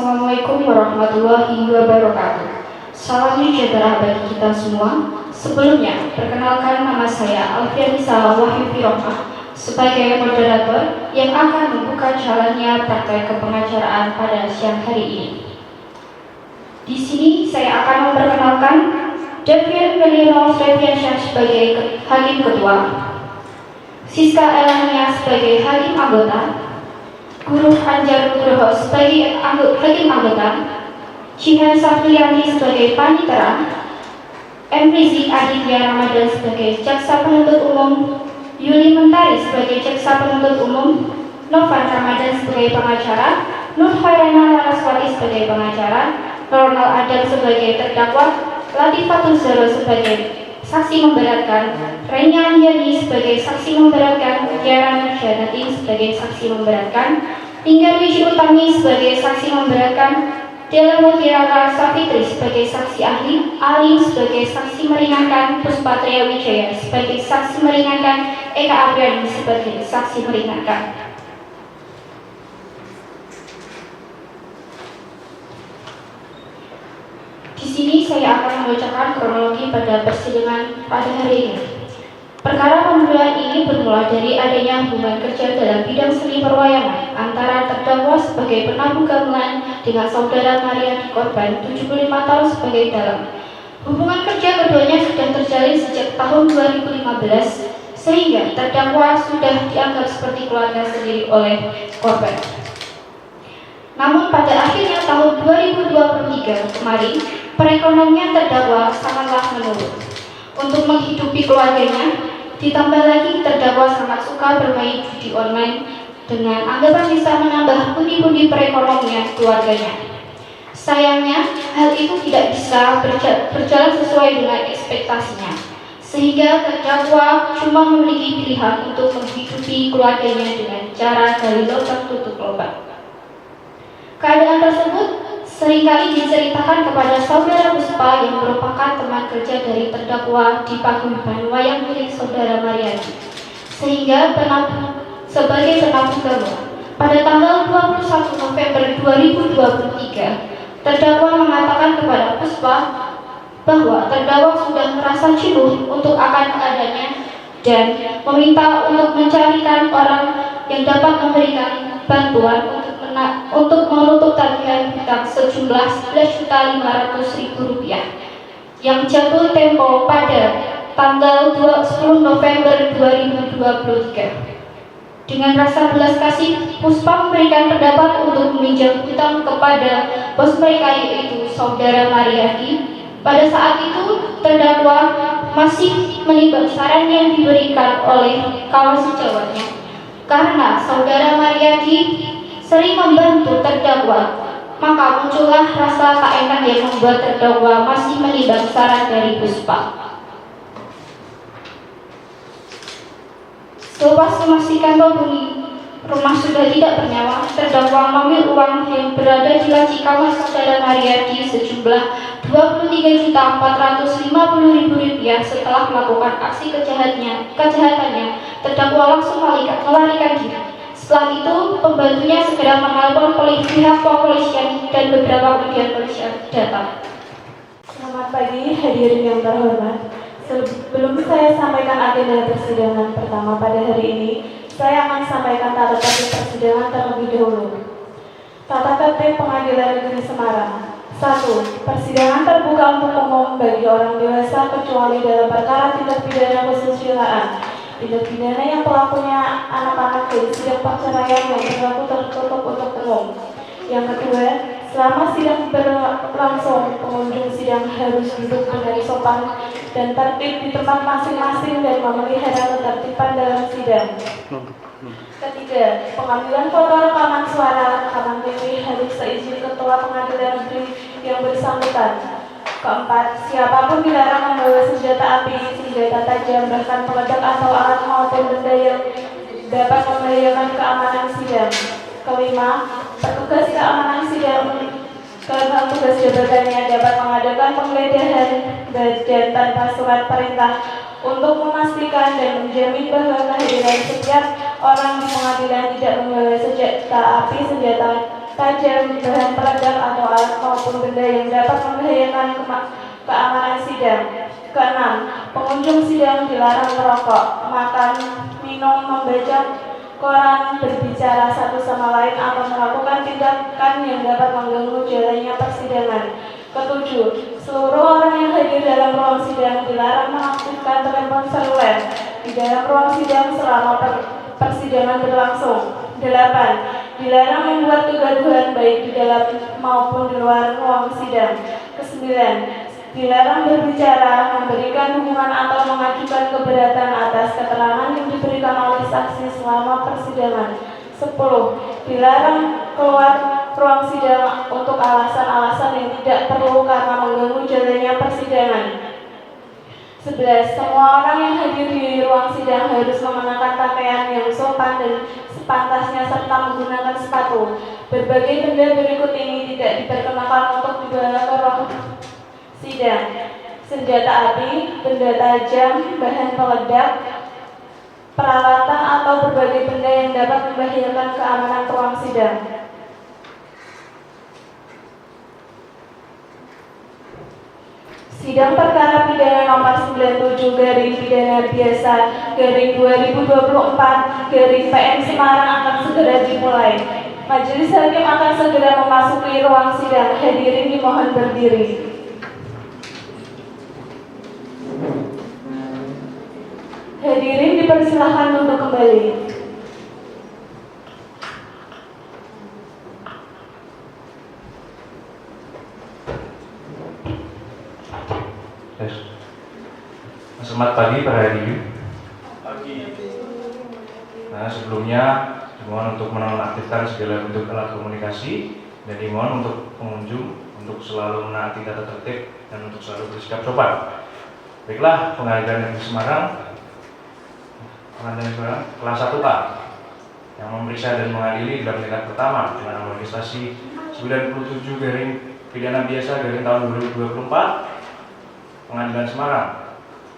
Assalamualaikum warahmatullahi wabarakatuh. Salam sejahtera bagi kita semua. Sebelumnya, perkenalkan nama saya Alfianisa Wahyu Firohmah sebagai moderator yang akan membuka jalannya praktek kepengacaraan pada siang hari ini. Di sini saya akan memperkenalkan Devin Melino Sreviansyah sebagai Hakim Ketua, Siska Elania sebagai Hakim Anggota, Guru Anjar Nugroho sebagai Hakim Anggota, Cihan Safriani sebagai Panitera, M. Rizik Aditya Ramadan sebagai Jaksa Penuntut Umum, Yuli Mentari sebagai Jaksa Penuntut Umum, Novan Ramadan sebagai pengacara, Nur Khairana Laraswati sebagai pengacara, Ronald Adam sebagai terdakwa, Latifatul Zahro sebagai saksi memberatkan, Renya Yani sebagai saksi memberatkan, Tiara Nurjanati sebagai saksi memberatkan, Tinggal Wiji Utami sebagai saksi memberatkan, Dela Mutiara Safitri sebagai saksi ahli, Ali sebagai saksi meringankan, Puspatria Wijaya sebagai saksi meringankan, Eka Apriani sebagai saksi meringankan. Di sini saya akan membacakan kronologi pada persidangan pada hari ini. Perkara pembunuhan ini bermula dari adanya hubungan kerja dalam bidang seni perwayangan antara terdakwa sebagai penabuh gamelan dengan saudara Maria di korban 75 tahun sebagai dalang. Hubungan kerja keduanya sudah terjalin sejak tahun 2015 sehingga terdakwa sudah dianggap seperti keluarga sendiri oleh korban. Namun pada akhirnya tahun 2023 kemarin, perekonomian terdakwa sangatlah menurun. Untuk menghidupi keluarganya, ditambah lagi terdakwa sangat suka bermain judi online dengan anggapan bisa menambah pundi-pundi perekonomian keluarganya. Sayangnya, hal itu tidak bisa berjalan sesuai dengan ekspektasinya, sehingga terdakwa cuma memiliki pilihan untuk menghidupi keluarganya dengan cara gali lubang tutup lubang. Keadaan tersebut seringkali diceritakan kepada saudara Puspa yang merupakan teman kerja dari terdakwa di paguyuban wayang milik saudara Mariani, sehingga sebagai penabuh gamelan. Pada tanggal 21 November 2023, terdakwa mengatakan kepada Puspa bahwa terdakwa sudah merasa jenuh untuk akan keadaannya dan meminta untuk mencarikan orang yang dapat memberikan bantuan untuk menutup tagihan hutang sejumlah Rp11.500.000 yang jatuh tempo pada tanggal 10 November 2023. Dengan rasa belas kasih, Puspa memberikan pendapat untuk meminjam hutang kepada bos mereka yaitu saudara Mariadi. Pada saat itu, terdakwa masih menimbang saran yang diberikan oleh kawan sejawatnya karena saudara Mariadi sering membantu terdakwa, maka muncullah rasa tak enak yang membuat terdakwa masih menimbang saran dari Puspa. Selepas memastikan bahwa rumah sudah tidak bernyawa, terdakwa mengambil uang yang berada di laci kamar saudara Mariadi sejumlah Rp23.450.000 setelah melakukan aksi kejahatannya. Terdakwa langsung melarikan diri. Setelah itu, pembantunya segera menelpon pihak kepolisian dan beberapa kemudian polisi datang. Selamat pagi hadirin yang terhormat. Sebelum saya sampaikan agenda persidangan pertama pada hari ini, saya akan sampaikan tata tertib persidangan terlebih dahulu. Tata tertib Pengadilan Negeri Semarang. 1. Persidangan terbuka untuk umum bagi orang dewasa kecuali dalam perkara tindak pidana kesusilaan. Tindak pidana yang pelakunya anak-anak dari sidang perceraian yang berlaku tertutup untuk umum. Yang kedua, selama sidang berlangsung, pengunjung sidang harus duduk dengan sopan dan tertib di tempat masing-masing dan memelihara ketertiban dalam sidang. Ketiga, pengambilan foto rekaman suara rekaman TV harus seizin ketua pengadilan negeri yang bersangkutan. Keempat, siapapun dilarang membawa senjata api, senjata tajam, bahkan peledak atau alat maupun benda yang dapat membahayakan keamanan sidang. Kelima, petugas keamanan sidang karena tugas jabatannya dapat mengadakan penggeledahan badan tanpa surat perintah untuk memastikan dan menjamin bahwa kehadiran setiap orang di pengadilan tidak membawa senjata api, senjata tajam, bahan peledak atau alat maupun benda yang dapat membahayakan keamanan sidang. Keenam, pengunjung sidang dilarang merokok, makan, minum, membaca koran, berbicara satu sama lain atau melakukan tindakan yang dapat mengganggu jalannya persidangan. Ketujuh, seluruh orang yang hadir dalam ruang sidang dilarang mengaktifkan telepon seluler di dalam ruang sidang selama persidangan berlangsung. 8. Dilarang membuat kegaduhan baik di dalam maupun di luar ruang sidang. 9. Dilarang berbicara, memberikan dukungan atau mengajukan keberatan atas keterangan yang diberikan oleh saksi selama persidangan. 10. Dilarang keluar ruang sidang untuk alasan-alasan yang tidak perlu karena mengganggu jalannya persidangan. 11. Semua orang yang hadir di ruang sidang harus mengenakan pakaian yang sopan dan sepantasnya serta menggunakan sepatu. Berbagai benda berikut ini tidak diperkenakan untuk dibawa ke ruang sidang: senjata api, benda tajam, bahan peledak, peralatan atau berbagai benda yang dapat membahayakan keamanan ruang sidang. Sidang perkara pidana nomor 97 garing pidana biasa garing 2024 garing PN Semarang akan segera dimulai. Majelis hakim akan segera memasuki ruang sidang. Hadirin dimohon berdiri. Hadirin dipersilakan duduk kembali. Selamat pagi para hadirin. Nah, sebelumnya dimohon untuk menonaktifkan segala bentuk alat komunikasi dan dimohon untuk pengunjung untuk selalu menaati tata tertib dan untuk selalu bersikap sopan. Baiklah, pengadilan negeri Semarang kelas 1A yang memeriksa dan mengadili dalam tingkat pertama dengan nomor registrasi 97 garing pidana biasa garing tahun 2024 Pengadilan Semarang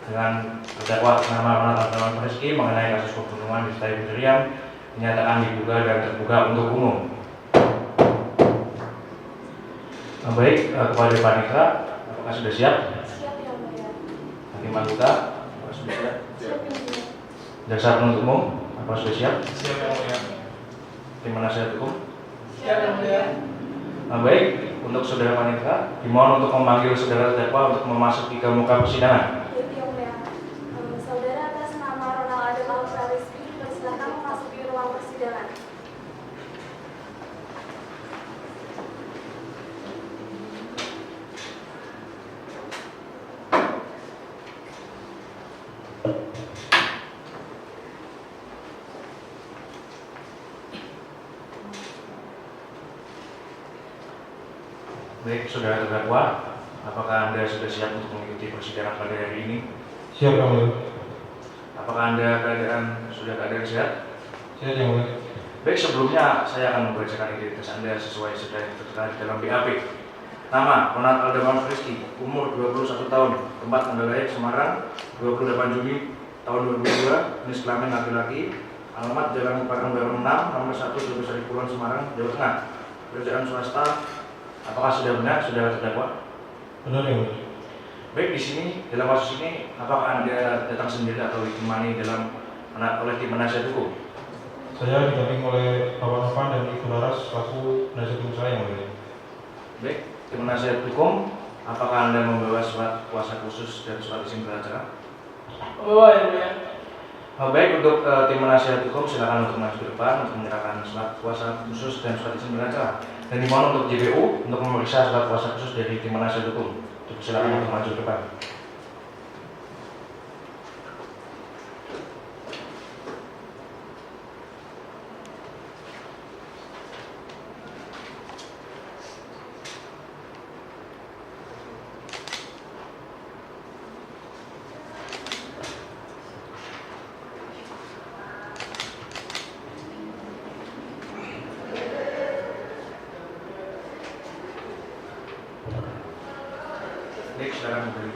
dengan terdakwa nama Ronald Aldawan Rizky mengenai kasus pembunuhan disertai pencurian dinyatakan diduga dan terbuka untuk umum. Baik, kepada Panitra, apakah sudah siap? Siap ya, Mulia. Hakim Anggota, apakah sudah siap? Siap ya, Mulia. Jaksa penuntut umum, apakah sudah siap? Siap yang mulia. Tim penasihat hukum? Siap yang mulia. Baik, untuk saudara Panitra, dimohon untuk memanggil saudara terdakwa untuk memasuki ke muka persidangan. Yang mulia, saudara atas nama Ronald Aldawan Rizky dipersilakan memasuki ruang persidangan. Baik, saudara terdakwa, apakah Anda sudah siap untuk mengikuti persidangan pada hari ini? Siap yang mulia. Apakah Anda sudah keadaan sehat? Siap yang mulia. Baik, sebelumnya saya akan membacakan identitas Anda sesuai sudah yang tertera di dalam BAP. Nama, Ronald Aldawan Rizky, umur 21 tahun, tempat tanggal lahir Semarang, 28 Juni tahun 2002, jenis kelamin laki-laki, alamat Jalan Parangbaru 6, nomor 1, Sari Kulon, Semarang, Jawa Tengah, pekerjaan swasta. Apakah sudah benar, saudara terdakwa? Benar yang mulia. Baik, di sini dalam kasus ini, apakah Anda datang sendiri atau ditemani oleh tim penasihat hukum? Saya didampingi oleh Bapak Novan dan Ibu Laras selaku penasihat hukum saya yang mulia. Baik, tim penasihat hukum, apakah Anda membawa surat kuasa khusus dan surat izin beracara? Membawa yang mulia. Baik, untuk tim penasihat hukum silakan untuk maju ke depan untuk menyerahkan surat kuasa khusus dan surat izin beracara. Dan dimohon untuk JPU untuk memeriksa surat kuasa khusus dari tim penasihat hukum. Silakan untuk maju ke depan. Baik, silakan kembali.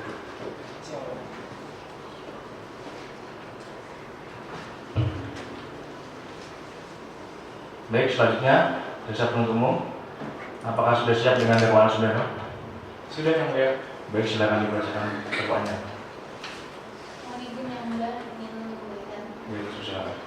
Baik, selanjutnya jaksa penuntut umum Apakah sudah siap dengan dakwaan saudara? Sudah yang mulia. Baik, silakan dibacakan dakwaannya. Mohon izin yang mulia ingin memberikan Baik, silakan.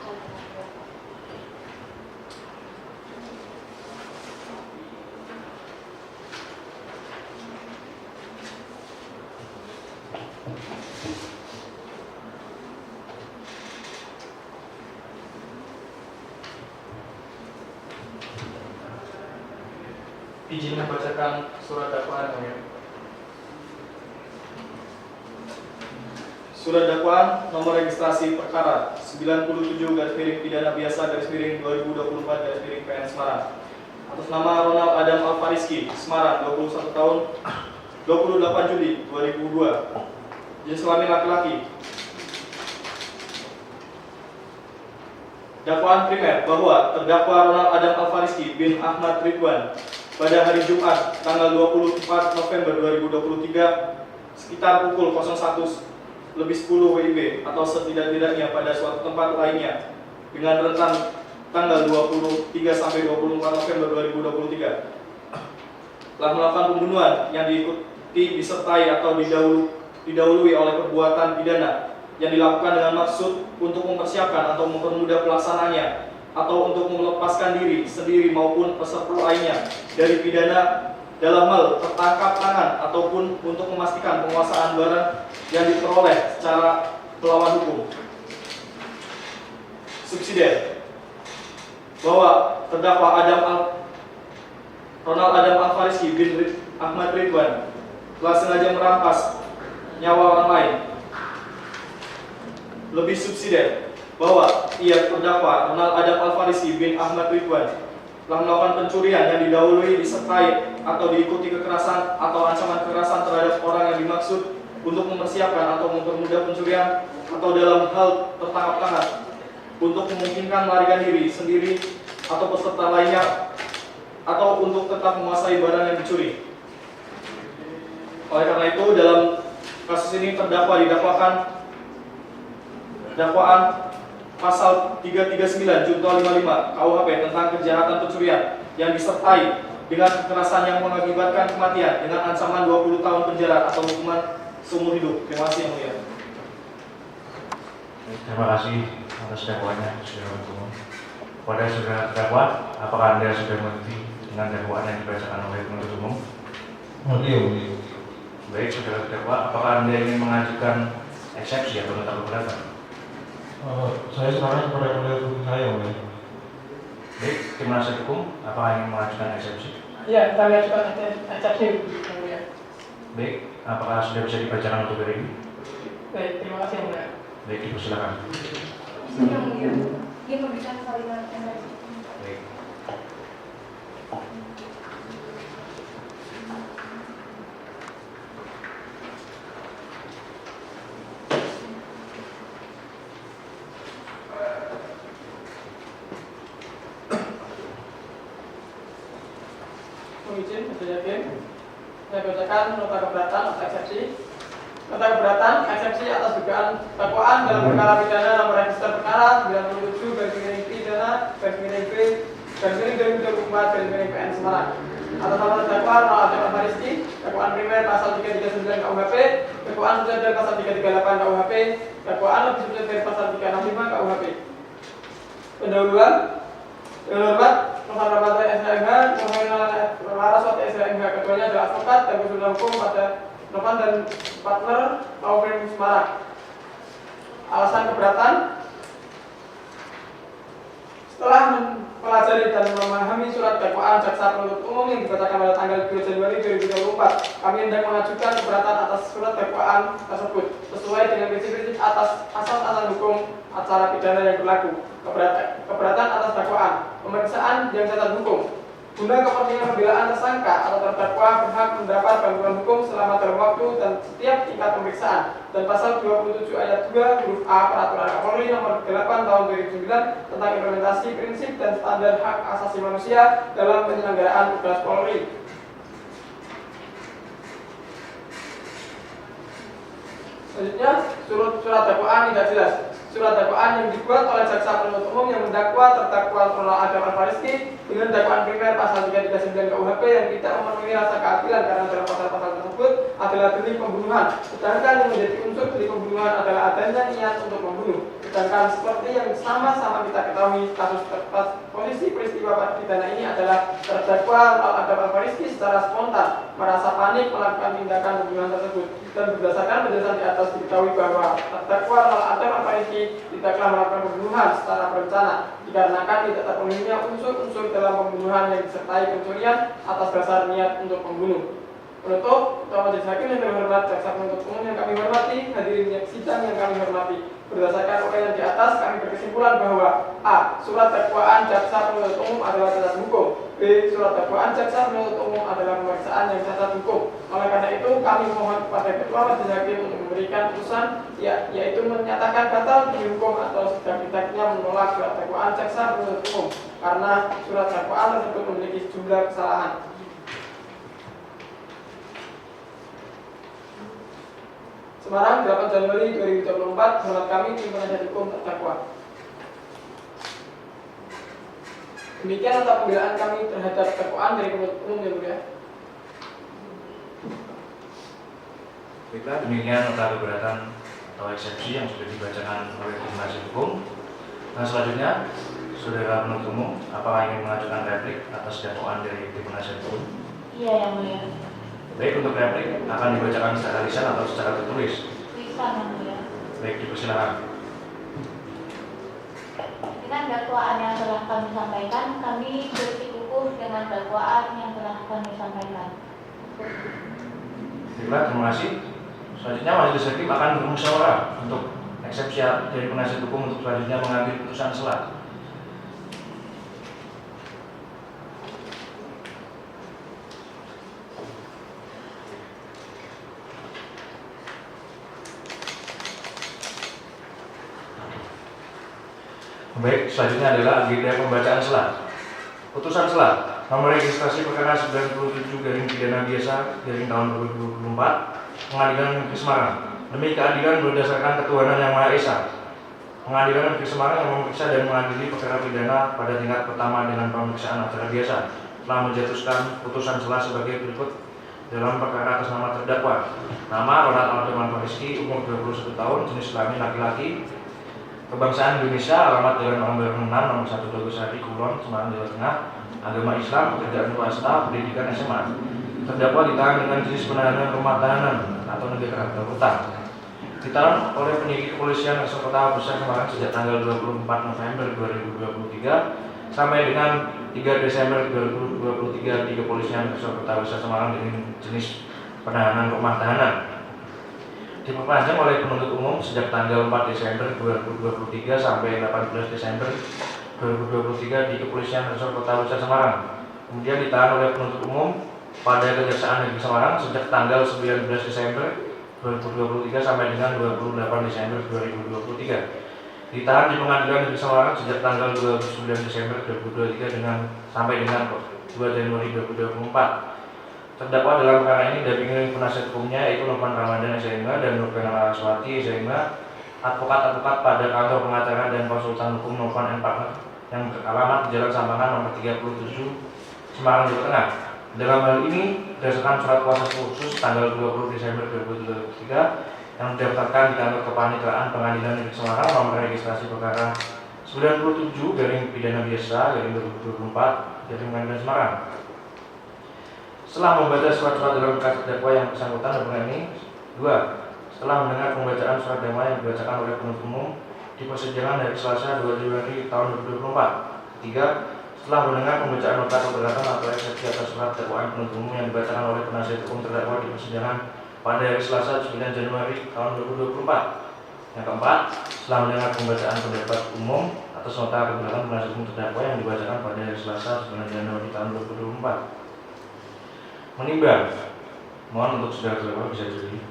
Izin membacakan surat dakwaan yang mulia. Surat dakwaan nomor registrasi perkara 97/pidana-biasa/2024/PN Semarang. Atas nama Ronald Adam Alfariski, Semarang, 21 tahun, 28 Juli 2002. Jenis kelamin laki-laki. Dakwaan primer bahwa terdakwa Ronald Adam Alfariski bin Ahmad Ridwan pada hari Jumat tanggal 24 November 2023 sekitar pukul 01:10 WIB atau setidak-tidaknya pada suatu tempat lainnya dengan rentang tanggal 23 sampai 24 November 2023 telah melakukan pembunuhan yang diikuti, disertai atau didahului oleh perbuatan pidana yang dilakukan dengan maksud untuk mempersiapkan atau mempermudah pelaksanaannya atau untuk melepaskan diri sendiri maupun peserta lainnya dari pidana dalam hal tertangkap tangan ataupun untuk memastikan penguasaan barang yang diperoleh secara melawan hukum. Subsidiar bahwa terdakwa Ronald Adam Alfariski bin Ahmad Ridwan telah sengaja merampas nyawa orang lain. Lebih subsidiar bahwa ia terdakwa Ronald Adam Alfariski bin Ahmad Ridwan telah melakukan pencurian yang didahului, disertai atau diikuti kekerasan atau ancaman kekerasan terhadap orang yang dimaksud untuk mempersiapkan atau mempermudah pencurian atau dalam hal tertangkap tangan untuk memungkinkan melarikan diri sendiri atau peserta lainnya atau untuk tetap menguasai barang yang dicuri. Oleh karena itu, dalam kasus ini terdakwa didakwakan dakwaan pasal 339 junto 55 KUHP tentang kejahatan pencurian yang disertai dengan kekerasan yang mengakibatkan kematian dengan ancaman 20 tahun penjara atau hukuman seumur hidup. Terima kasih yang mulia. Terima kasih atas dakwaannya, saudara penuntut. Pada saudara terdakwa, apakah Anda sudah mengerti dengan dakwaan yang dibacakan oleh penuntut umum? Mulia. Baik, saudara terdakwa, apakah Anda ingin mengajukan eksepsi atau nota keberatan? Saya serahkan kepada penasihat hukum saya, Mulia. Baik, tim penasihat hukum, apakah ingin mengajukan eksepsi? Iya, kita mengajukan eksepsi yang mulia. Baik, apakah sudah bisa dibacakan untuk hari ini? Baik, terima kasih yang mulia. Baik, dipersilakan. izin yang mulia ingin memberikan salinan yang lain. Baik. Izin, saya yakin. Saya bacakan nota keberatan atau eksepsi. Nota keberatan eksepsi atas dugaan dakwaan dalam perkara pidana nomor register perkara 97/pidana-B/2024/PN Semarang. Atas nama terdakwa Ronald Adam Alfariski, dakwaan primer pasal 339 KUHP, dakwaan subsidiar pasal 338 KUHP, dakwaan lebih subsidiar dari pasal 365 KUHP. Pendahuluan. Yang hormat, Novel Ramadhan SHMH, Novel Suat SHMH, ketuanya adalah advokat dan konsultan hukum pada Novan dan partner Law Firm Semarang. Alasan keberatan: setelah mempelajari dan memahami surat dakwaan jaksa penuntut umum yang dibacakan pada tanggal 2 Januari 2024, kami hendak mengajukan keberatan atas surat dakwaan tersebut sesuai dengan prinsip-prinsip atas asas-asas hukum acara pidana yang berlaku. Keberatan atas dakwaan, pemeriksaan yang cacat hukum. Guna kepentingan pembelaan tersangka atau terdakwa berhak mendapat bantuan hukum selama dalam waktu dan setiap tingkat pemeriksaan, dan pasal 27 ayat 2 huruf A Peraturan Kapolri nomor 8 tahun 2009 tentang implementasi prinsip dan standar hak asasi manusia dalam penyelenggaraan tugas Polri. Selanjutnya, surat dakwaan tidak jelas. surat dakwaan yang dibuat oleh jaksa penuntut umum yang mendakwa terdakwa Ronald Adam Alfariski dengan dakwaan primer pasal 339 KUHP yang tidak memenuhi rasa keadilan karena dalam pasal-pasal tersebut adalah delik pembunuhan, sedangkan yang menjadi unsur delik pembunuhan adalah adanya niat untuk membunuh. Sedangkan seperti yang sama-sama kita ketahui, kasus posisi peristiwa pidana ini adalah terdakwa Ronald Adam Alfariski secara spontan merasa panik melakukan tindakan pembunuhan tersebut, dan berdasarkan penjelasan di atas diketahui bahwa terdakwa Ronald Adam Alfariski tidaklah melakukan pembunuhan secara berencana dikarenakan tidak terpenuhinya unsur-unsur dalam pembunuhan yang disertai pencurian atas dasar niat untuk membunuh. Penutup, Ketua Majelis Hakim yang terhormat, jaksa penuntut umum yang kami hormati, hadirin sidang yang kami hormati. Berdasarkan uraian di atas, kami berkesimpulan bahwa A. Surat dakwaan jaksa penuntut umum adalah cacat hukum. B. Surat dakwaan jaksa penuntut umum adalah pemeriksaan yang cacat hukum. Oleh karena itu, kami mohon kepada Ketua Majelis Hakim untuk memberikan putusan, yaitu menyatakan batal demi hukum atau setidak-tidaknya menolak surat dakwaan jaksa penuntut umum karena surat dakwaan tersebut memiliki sejumlah kesalahan. Semarang, 8 Januari 2024, menurut kami tim penasihat hukum terdakwa. Demikian nota pembelaan kami terhadap dakwaan dari penuntut umum yang mulia. Baiklah, demikian nota keberatan atau eksepsi yang sudah dibacakan oleh tim penasihat hukum. Nah, selanjutnya, saudara penuntut umum, apakah ingin mengajukan replik atas dakwaan dari tim penasihat hukum? Iya, yang mulia. Baik, untuk replik akan dibacakan secara lisan atau secara tertulis? Lisan, yang mulia. Baik, dipersilakan. Dengan dakwaan yang telah kami sampaikan, kami bersikukuh dengan dakwaan yang telah kami sampaikan. Baiklah, terima kasih. Selanjutnya Majelis Hakim akan bermusyawarah untuk eksepsi dari penasihat hukum untuk selanjutnya mengambil putusan sela. Baik, selanjutnya adalah agenda pembacaan sela. Putusan sela nomor registrasi perkara 97/pidana biasa tahun 2024 Pengadilan Negeri Semarang. Demi keadilan berdasarkan ketuhanan yang Maha Esa, Pengadilan Negeri Semarang yang memeriksa dan mengadili perkara pidana pada tingkat pertama dengan pemeriksaan acara biasa telah menjatuhkan putusan sela sebagai berikut dalam perkara atas nama terdakwa. Nama Ronald Adam Alfariski, umur 21 tahun, jenis kelamin laki-laki, kebangsaan Indonesia, alamat Jalan Ambar 6, nomor 1 Dogosari, Kulon, Semarang, Jawa Tengah, agama Islam, pekerjaan swasta, pendidikan SMA. Terdakwa ditahan dengan jenis penahanan rumah tahanan atau negara berhutang. Ditahan oleh penyidik kepolisian Resort Kota Besar Semarang sejak tanggal 24 November 2023 sampai dengan 3 Desember 2023 di kepolisian Resort Kota Besar Semarang dengan jenis penahanan rumah tahanan. Diperpanjang oleh penuntut umum sejak tanggal 4 Desember 2023 sampai 18 Desember 2023 di kepolisian Resort Kota Besar Semarang. Kemudian ditahan oleh penuntut umum pada Kejaksaan Negeri Semarang sejak tanggal 19 Desember 2023 sampai dengan 28 Desember 2023. Ditahan di Pengadilan Negeri Semarang sejak tanggal 29 Desember 2023 sampai dengan 2 Januari 2024. Terdakwa dalam perkara ini didampingi penasihat hukumnya yaitu Nurman Ramadan SMH dan Nurvena Laswati SMH, advokat-advokat pada kantor pengacara dan konsultan hukum Novan & Partner yang beralamat di Jalan Sambangan nomor 37 Semarang, Jawa Tengah. Dalam hal ini berdasarkan surat kuasa khusus tanggal 20 Desember 2023 yang didaftarkan di kantor kepaniteraan Pengadilan Negeri Semarang nomor registrasi perkara 97/pidana biasa 2024 dari Pengadilan Semarang. Setelah membaca surat-surat dalam berkas terdakwa yang bersangkutan dalam ini, 2. Setelah mendengar pembacaan surat damai yang dibacakan oleh penuntut umum di persidangan hari Selasa 2 Januari tahun 2024. 3. Setelah mendengar pembacaan nota keberatan atau eksepsi atas surat dakwaan penuntut umum yang dibacakan oleh penasihat hukum terdakwa di persidangan pada hari Selasa 9 Januari tahun 2024. Yang keempat, setelah mendengar pembacaan pendapat umum atas nota keberatan penasihat hukum terdakwa yang dibacakan pada hari Selasa 9 Januari tahun 2024. Menimbang, mohon untuk saudara terdakwa bisa jadi.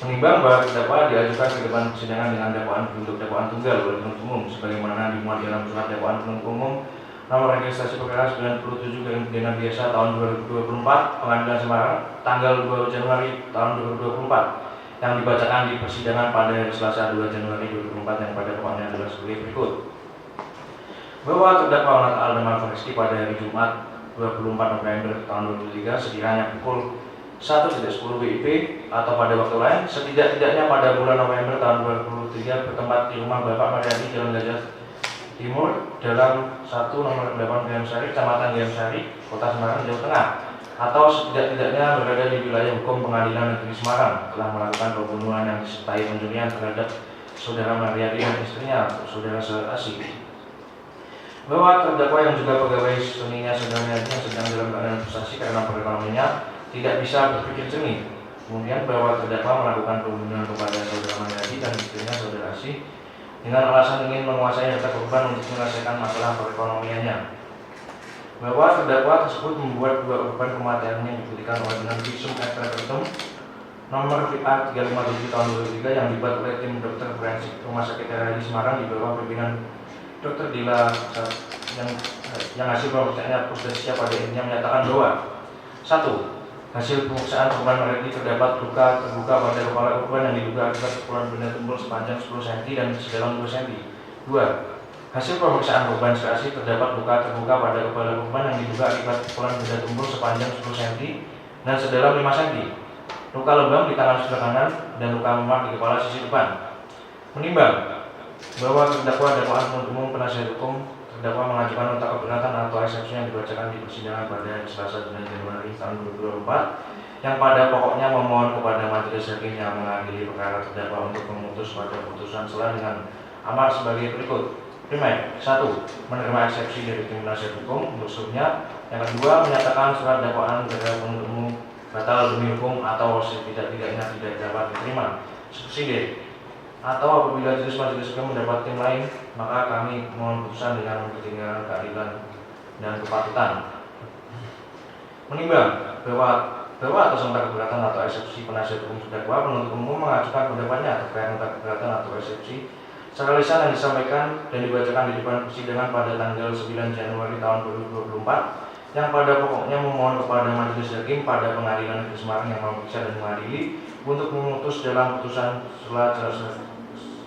Menimbang bahwa terdakwa diajukan ke depan persidangan dengan dakwaan bentuk dakwaan tunggal oleh penuntut umum sebagaimana dimuat dalam surat dakwaan penuntut umum nomor registrasi perkara 97/pidana biasa tahun 2024 Pengadilan Semarang tanggal 2 Januari tahun 2024 yang dibacakan di persidangan pada hari Selasa 2 Januari 2024 yang pada pokoknya adalah sebagai berikut. Bahwa terdakwa Ronald Aldam Alfariski pada hari Jumat 24 November tahun 2003 sekiranya pukul 1.10 WIB atau pada waktu lain, setidak-tidaknya pada bulan November tahun 2003 bertempat di rumah Bapak Mariadi Jalan Gajah Timur dalam 1 nomor 8 Gayamsari, Kecamatan Gayamsari, Kota Semarang, Jawa Tengah, atau setidak-tidaknya berada di wilayah hukum Pengadilan Negeri Semarang telah melakukan pembunuhan yang disertai pencurian terhadap Saudara Mariadi dan istrinya, Saudara Serasi. Bahwa terdakwa yang juga pegawai seninya Saudara Mariadi yang sedang dalam keadaan frustasi karena perekonomiannya tidak bisa berpikir jernih. Kemudian bahwa terdakwa melakukan pembunuhan kepada Saudara Mariadi dan istrinya Saudara Asih dengan alasan ingin menguasai harta korban untuk menyelesaikan masalah perekonomiannya. Bahwa terdakwa tersebut membuat 2 korban kematiannya yang dibuktikan oleh dengan visum et repertum nomor VA 357 tahun 2003 yang dibuat oleh tim dokter forensik Rumah Sakit RRI Semarang di bawah pimpinan Dr. Dila yang hasil pemeriksaannya Puskesmas pada intinya menyatakan bahwa 1. Hasil pemeriksaan korban Mariadi terdapat luka terbuka pada kepala korban yang diduga akibat pukulan benda tumpul sepanjang 10 cm dan sedalam 2 cm. 2. Hasil pemeriksaan korban Serasi terdapat luka terbuka pada kepala korban yang diduga akibat pukulan benda tumpul sepanjang 10 cm dan sedalam 5 cm. Luka lebam di tangan sebelah kanan dan luka memar di kepala sisi depan. Menimbang bahwa terdakwa dakwaan penuntut umum penasihat hukum terdakwa mengajukan nota keberatan atau eksepsi yang dibacakan di persidangan pada Selasa 9 Januari tahun 2024 yang pada pokoknya memohon kepada majelis hakim yang mengadili perkara terdakwa untuk memutus pada putusan sela dengan amar sebagai berikut. Pertama, 1. Menerima eksepsi dari tim penasihat hukum untuk seluruhnya. Yang kedua, menyatakan surat dakwaan dari penuntut umum batal demi hukum atau setidak-tidaknya tidak dapat diterima. Subsidi atau apabila majelis hakim mendapat tim lain, maka kami mohon putusan dengan mempertimbangkan keadilan dan kepatutan. Menimbang bahwa atas nota keberatan atau eksepsi penasihat hukum terdakwa, penuntut umum mengajukan pendapatnya terkait nota keberatan atau eksepsi secara lisan yang disampaikan dan dibacakan di depan persidangan pada tanggal 9 Januari tahun 2024 yang pada pokoknya memohon kepada majelis hakim pada Pengadilan Negeri Semarang yang memeriksa dan mengadili untuk memutus dalam putusan sela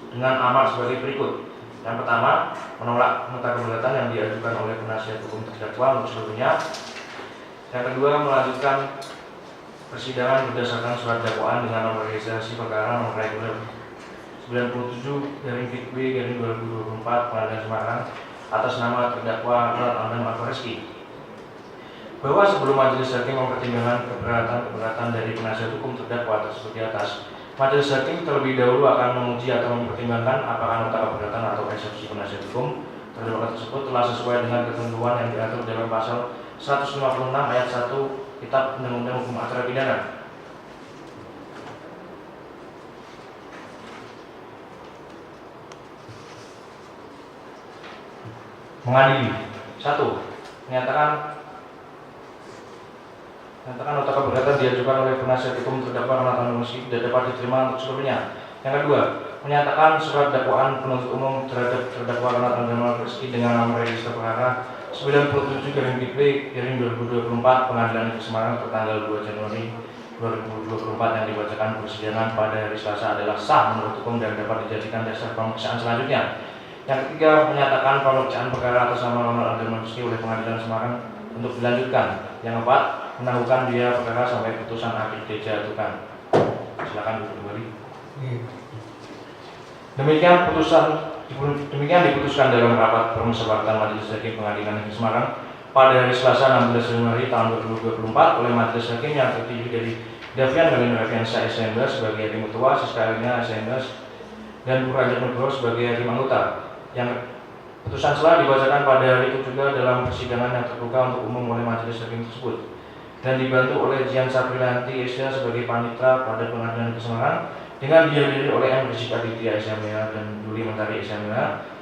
dengan amar sebagai berikut. Yang pertama, menolak nota keberatan yang diajukan oleh penasihat hukum terdakwa untuk seluruhnya. Yang kedua, melanjutkan persidangan berdasarkan surat dakwaan dengan nomor registrasi perkara nomor reguler 97/B/2024 Pengadilan Semarang atas nama terdakwa Ronald Aldam Alfariski. Bahwa sebelum majelis hakim mempertimbangkan keberatan dari penasihat hukum terdakwa tersebut di atas, majelis hakim terlebih dahulu akan menguji atau mempertimbangkan apakah nota keberatan atau eksepsi penasihat hukum terdakwa tersebut telah sesuai dengan ketentuan yang diatur dalam pasal 156 ayat 1 Kitab Undang-Undang Hukum Acara Pidana. Mengadili. 1. Menyatakan nota keberatan diajukan oleh penasihat hukum terdakwa Ronald Aldam Alfariski tidak dapat diterima untuk seluruhnya. Yang kedua, menyatakan surat dakwaan penuntut umum terhadap terdakwa Ronald Aldam Alfariski dengan nomor register perkara 97/B/2024 Pengadilan Negeri Semarang tertanggal 2 Januari 2024 yang dibacakan persidangan pada hari Selasa adalah sah menurut hukum dan dapat dijadikan dasar pemeriksaan selanjutnya. Yang ketiga, menyatakan pemeriksaan perkara atas nama Ronald Aldam Alfariski oleh Pengadilan Semarang untuk dilanjutkan. Yang keempat, menangguhkan biaya perkara sampai putusan akhir dijatuhkan. Silakan duduk kembali. Demikian diputuskan dalam rapat permusyawaratan Majelis Hakim Pengadilan Negeri Semarang pada hari Selasa 16 Januari tahun 2024 oleh Majelis Hakim yang terdiri dari Davian Galino Reviansa SMH sebagai hakim ketua, Siska Elina SMH dan Purajat Nugroho sebagai hakim anggota. Yang putusan setelah dibacakan pada hari itu juga dalam persidangan yang terbuka untuk umum oleh majelis hakim tersebut dan dibantu oleh Jian Saprilanti Esya sebagai panitera pada Pengadilan Negeri Semarang dengan dihadiri oleh M. Rizky Aditya SMH dan Juli Mentari SMH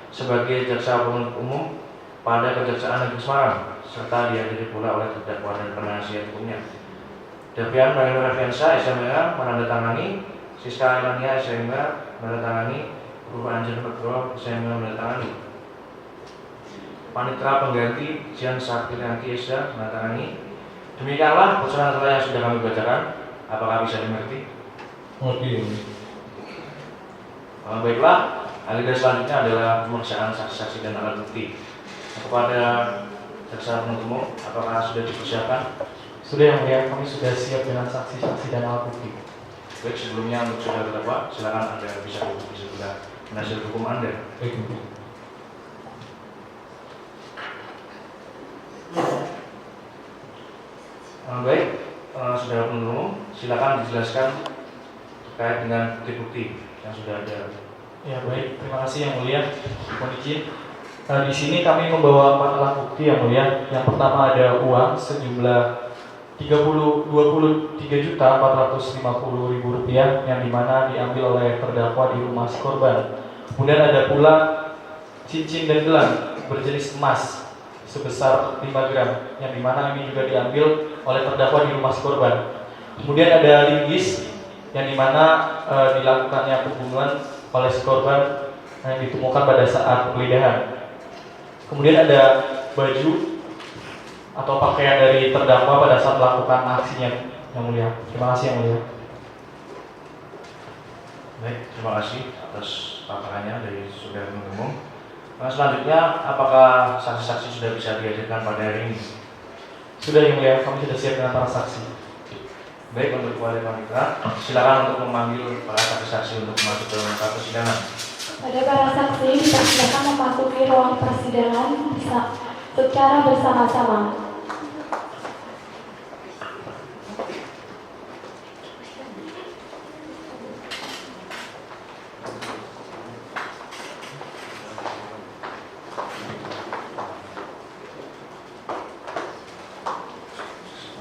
sebagai jaksa penuntut umum pada Kejaksaan Negeri Semarang serta dihadiri pula oleh terdakwa dan penasihat hukumnya. Davian Galino Reviansa SMH menandatangani, Siska Elania SMH menandatangani, Purajat Nugroho SMH menandatangani. Panitera pengganti Jian Saprilanti Esya menandatangani. Demikianlah putusan yang sudah kami bacakan. Apakah bisa dimengerti? Mengerti yang mulia. Baiklah, agenda selanjutnya adalah pemeriksaan saksi-saksi dan alat bukti. Kepada jaksa penuntut umum, apakah sudah dipersiapkan? Sudah yang mulia, kami sudah siap dengan saksi-saksi dan alat bukti. Baik, sebelumnya untuk saudara terdakwa, silakan Anda bisa sebelah penasihat hukum Anda. Baik, yang mulia. Baik, saudara penuntut umum, silakan dijelaskan terkait dengan bukti-bukti yang sudah ada. Ya baik, terima kasih yang mulia. Mohon izin. Di sini kami membawa 4 alat bukti yang mulia. Yang pertama ada uang sejumlah 23.450.000 rupiah yang dimana diambil oleh terdakwa di rumah si korban. Kemudian ada pula cincin dan gelang berjenis emas sebesar 5 gram yang dimana ini juga diambil oleh terdakwa di rumah si korban. Kemudian ada linggis yang dimana dilakukannya pembunuhan oleh si korban yang ditemukan pada saat penggeledahan. Kemudian ada baju atau pakaian dari terdakwa pada saat melakukan aksinya yang mulia. Terima kasih yang mulia. Baik, terima kasih atas paparannya dari saudara penuntut umum. Selanjutnya, apakah saksi-saksi sudah bisa dihadirkan pada hari ini? Sudah yang mulia, kami sudah siap dengan para saksi. Baik, untuk kepada panitera, silakan untuk memanggil para saksi-saksi untuk masuk ke ruang persidangan. Pada para saksi dipersilakan memasuki ruang persidangan secara bersama-sama.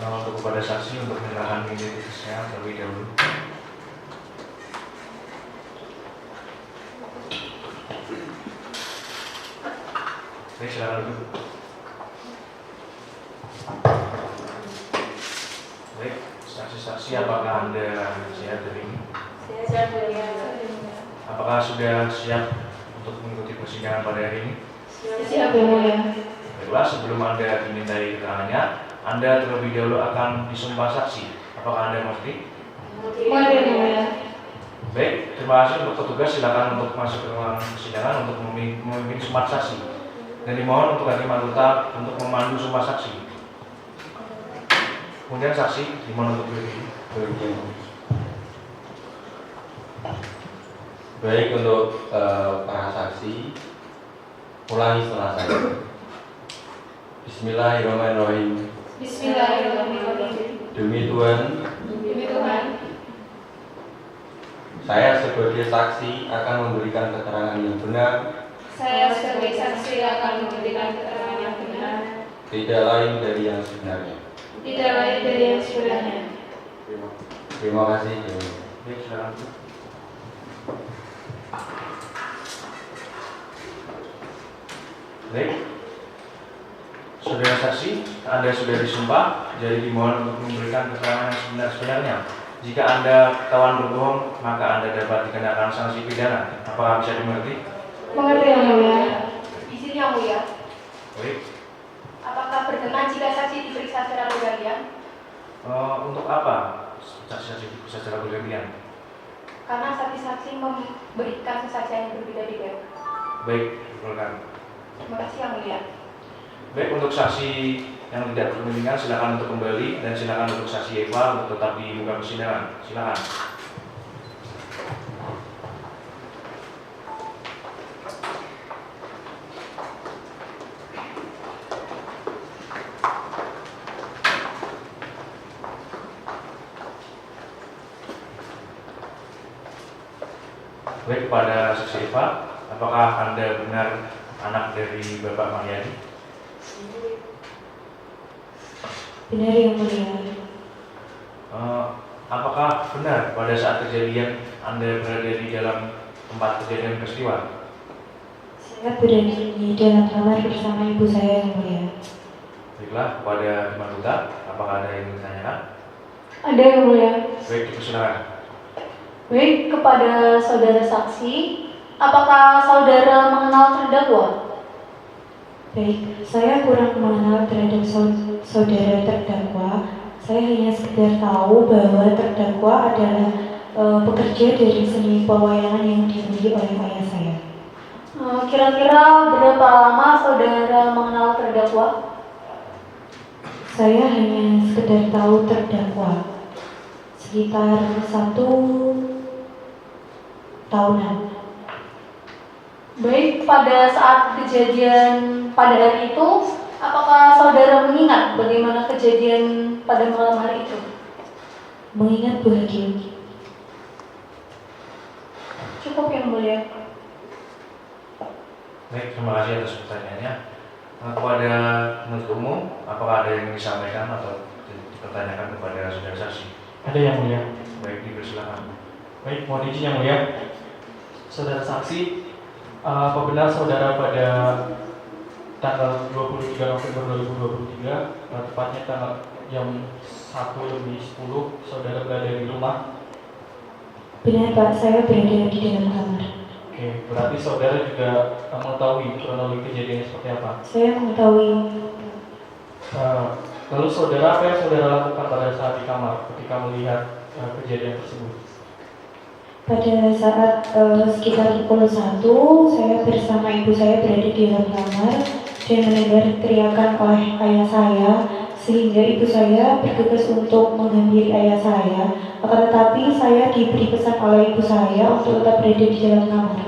Untuk kepada saksi untuk menyerahkan identitasnya terlebih dahulu. Baik, silakan dulu. Baik, saksi-saksi apakah Anda siap hari ini? Siap, mulia. Apakah sudah siap untuk mengikuti persidangan pada hari ini? Siap, Yang Mulia. Baiklah, sebelum Anda dimintai keterangannya, Anda terlebih dahulu akan disumpah saksi. Apakah Anda mengerti? Mengerti, Yang Mulia. Baik, terima kasih untuk petugas. Silakan untuk masuk ke ruang persidangan untuk memimpin sumpah saksi. Dan dimohon untuk hakim anggota untuk memandu sumpah saksi. Kemudian saksi dimohon untuk berdiri. Baik, untuk para saksi, ulangi setelah saya. Bismillahirrahmanirrahim. Bismillahirrahmanirrahim. Demi Tuhan, Demi Tuhan, saya sebagai saksi akan memberikan keterangan yang benar, saya sebagai saksi akan memberikan keterangan yang benar, tidak lain dari yang sebenarnya. tidak lain dari yang sebenarnya. Terima kasih. Baik, silakan. Baik, saudara saksi, Anda sudah disumpah, jadi dimohon untuk memberikan keterangan yang sebenar-benarnya. Jika Anda ketahuan berbohong, maka Anda dapat dikenakan sanksi pidana. Apa bisa dimengerti? Mengerti, Yang Mulia. Izin Yang Mulia. Baik. Apakah berkenan jika saksi diperiksa secara bergantian? Untuk apa saksi-saksi bisa secara bergantian? Karena saksi-saksi memberikan kesaksian yang berbeda-beda. Baik, diperlukan. Terima kasih Yang Mulia. Baik, untuk saksi yang tidak berkepentingan silakan untuk kembali, dan silakan untuk saksi Eva untuk tetap di muka persidangan. Silakan. Baik, kepada saksi Eva, apakah Anda benar anak dari Bapak Mariadi? Benar, Yang Mulia. Apakah benar pada saat kejadian Anda berada di dalam tempat kejadian peristiwa? Saya berada di dalam kamar bersama ibu saya, Yang Mulia. Baiklah, kepada Hakim Anggota, apakah ada yang ingin ditanyakan? Ada, Yang Mulia. Baik, dipersilakan. Baik, kepada saudara saksi, apakah saudara mengenal terdakwa? Baik, saya kurang mengenal terhadap saudara terdakwa. Saya hanya sekedar tahu bahwa terdakwa adalah pekerja dari seni pewayangan yang dimiliki oleh ayah saya. Kira-kira berapa lama saudara mengenal terdakwa? Saya hanya sekedar tahu terdakwa sekitar 1 tahunan. Baik, pada saat kejadian pada hari itu, apakah saudara mengingat bagaimana kejadian pada malam hari itu? Mengingat Bu Hakim. Cukup yang mulia. Baik, terima kasih atas pertanyaannya. Kepada penuntut umum, apakah ada yang ingin disampaikan atau dipertanyakan kepada saudara saksi? Ada yang mulia. Baik, dipersilakan. Baik, mohon izin yang mulia. Saudara saksi, apa benar saudara pada tanggal 23 November 2023, tepatnya tanggal jam 1:10, saudara berada di rumah? Benar Pak, saya berada di dalam kamar. Oke, berarti saudara juga mengetahui kronologi kejadiannya seperti apa? Saya mengetahui. Lalu saudara, apa yang saudara lakukan pada saat di kamar ketika melihat kejadian tersebut? Pada saat sekitar pukul 1, saya bersama ibu saya berada di dalam kamar dan mendengar teriakan oleh ayah saya, sehingga ibu saya bergegas untuk menghampiri ayah saya. Akan tetapi saya diberi pesan oleh ibu saya untuk tetap berada di dalam kamar.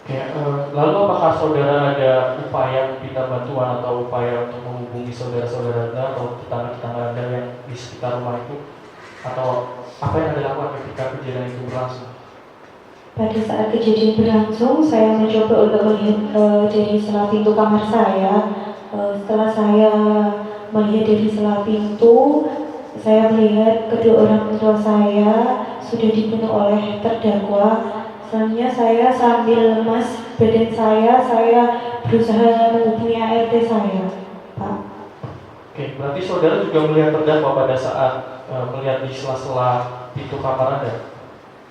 Oke, lalu apakah saudara ada upaya meminta bantuan atau upaya untuk menghubungi saudara-saudara Anda atau tetangga-tetangga Anda yang di sekitar rumah itu? Atau apa yang Anda lakukan ketika kejadian itu berlangsung? Pada saat kejadian berlangsung, saya mencoba untuk melihat dari sela pintu kamar saya. Setelah saya melihat dari sela pintu, saya melihat kedua orang tua saya sudah dibunuh oleh terdakwa. Selanjutnya saya sambil lemas badan saya berusaha menghubungi ART saya, Pak. Oke, berarti saudara juga melihat terdakwa pada saat melihat di sela-sela pintu kamar Anda?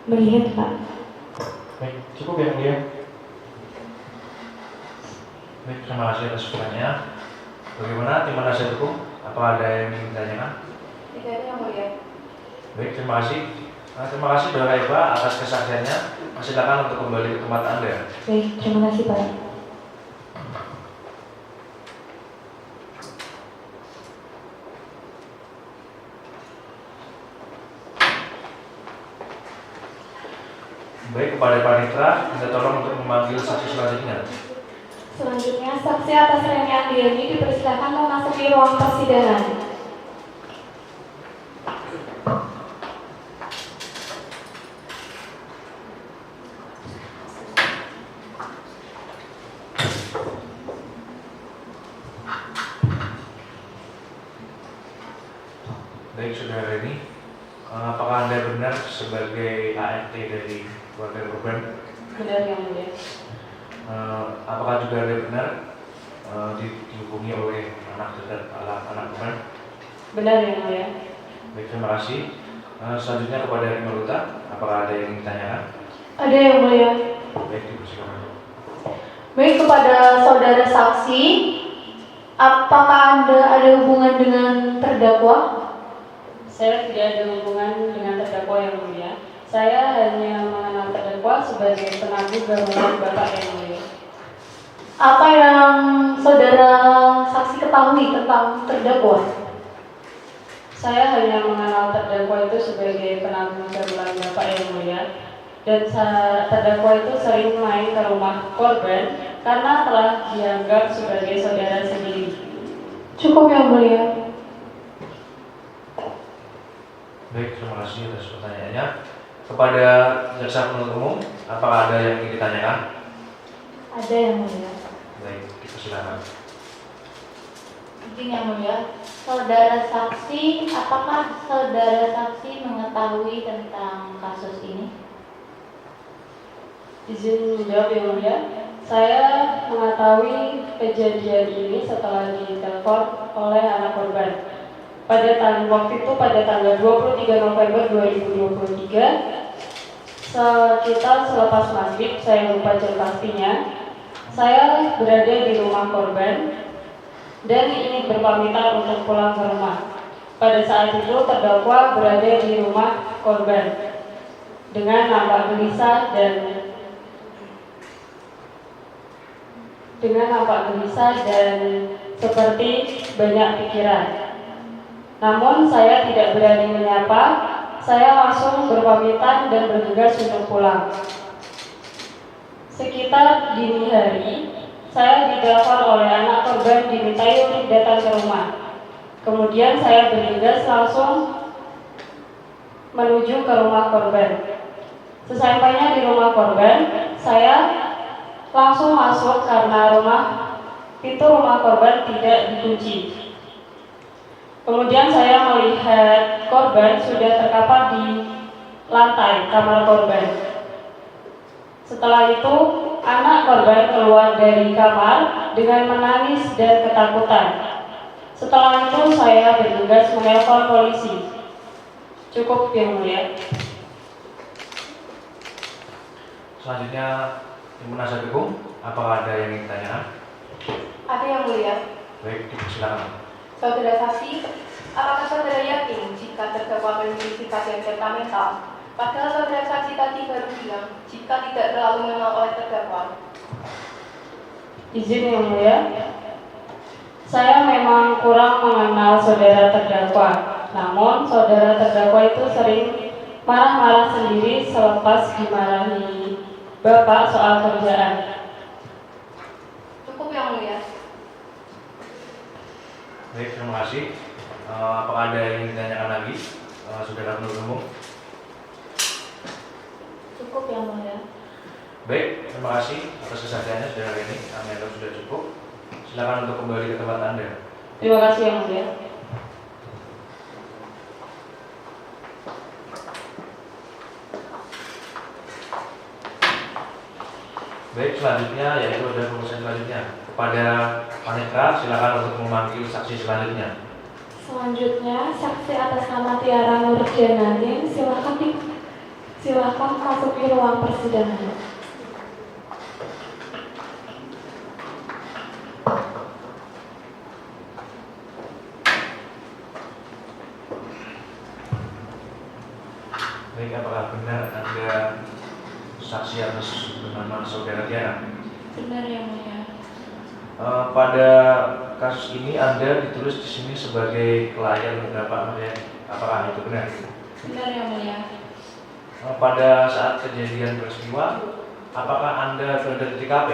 Melihat, Pak. Baik, cukup ya mulia. Baik, terima kasih atas pertanyaannya. Bagaimana tim penasihat hukum? Apa ada yang ingin ditanyakan? Tidak ada yang mulia. Baik, terima kasih. Terima kasih Saudara Eva atas kesaksiannya. Silakan untuk kembali ke tempat Anda. Baik, terima kasih Pak. Baik, kepada Panitra, minta tolong untuk memanggil saksi selanjutnya. Selanjutnya, saksi atas Reni Andiani dipersilakan memasuki ruang persidangan. Baik, Saudara Reni, apakah Anda benar sebagai ART dari keluarga korban? Benar yang mulia. Apakah juga Anda benar dihubungi oleh anak korban? Benar yang mulia. Baik, terima kasih. Selanjutnya kepada Maluta, apakah ada yang ditanyakan? Ada yang mulia. Baik, dipersilakan. Baik, kepada saudara saksi, apakah Anda ada hubungan dengan terdakwa? Saya tidak ada hubungan dengan terdakwa yang mulia. Saya hanya mengenal terdakwa sebagai penanggung gabungan Bapak yang mulia. Apa yang saudara saksi ketahui tentang terdakwa? Saya hanya mengenal terdakwa itu sebagai penanggung jawab Bapak yang mulia. Dan terdakwa itu sering main ke rumah korban karena telah dianggap sebagai saudara sendiri. Cukup yang mulia. Baik, terima kasih atas pertanyaannya. Kepada jaksa penuntut umum, apakah ada yang ingin ditanyakan? Ada yang mulia. Baik, dipersilakan. Izin yang mulia, saudara saksi, apakah saudara saksi mengetahui tentang kasus ini? Izin menjawab yang mulia. Saya mengetahui kejadian ini setelah ditelepon oleh anak korban. Pada waktu itu pada tanggal 23 November 2023, sekitar selepas maghrib, saya lupa jam pastinya, saya berada di rumah korban dan ingin berpamitan untuk pulang ke rumah. Pada saat itu terdakwa berada di rumah korban dengan nampak gelisah dan seperti banyak pikiran. Namun saya tidak berani menyapa, saya langsung berpamitan dan bergegas untuk pulang. Sekitar dini hari, saya ditelepon oleh anak korban dimintai untuk datang ke rumah. Kemudian saya bergegas langsung menuju ke rumah korban. Sesampainya di rumah korban, saya langsung masuk karena pintu rumah korban tidak dikunci. Kemudian saya melihat korban sudah terkapar di lantai kamar korban. Setelah itu, anak korban keluar dari kamar dengan menangis dan ketakutan. Setelah itu, saya bergegas menelpon polisi. Cukup, Yang Mulia. Selanjutnya, Tim Penasihat Hukum, apakah ada yang ingin ditanyakan? Ada, Yang Mulia. Baik, silakan. Saudara saksi, apakah saudara yakin jika terdakwa memiliki sifat yang temperamental? Padahal saudara saksi tadi baru bilang jika tidak terlalu mengenal oleh terdakwa. Izin, Yang Mulia. Saya memang kurang mengenal saudara terdakwa. Namun saudara terdakwa itu sering marah-marah sendiri selepas dimarahi Bapak soal kerjaan. Cukup, Yang Mulia. Baik, terima kasih. Apakah ada yang ingin ditanyakan lagi? Saudara penuntut umum? Cukup, Yang Mulia. Baik, terima kasih atas kesaksiannya saudara ini. Kami anggap sudah cukup. Silakan untuk kembali ke tempat Anda. Terima kasih, Yang Mulia. Baik, selanjutnya yaitu ada pemeriksaan selanjutnya. Kepada Panitra, silakan untuk memanggil saksi selanjutnya. Selanjutnya, saksi atas nama Tiara Nurjanatin, silakan masuk ke ruang persidangan. Baik, apakah benar Anda saksi atas bernama saudara Tiara? Benar, Yang Mulia. Pada kasus ini Anda ditulis di sini sebagai klien Bapak Merian. Apakah itu benar? Benar, Yang Mulia. Pada saat kejadian peristiwa, apakah Anda berada di TKP?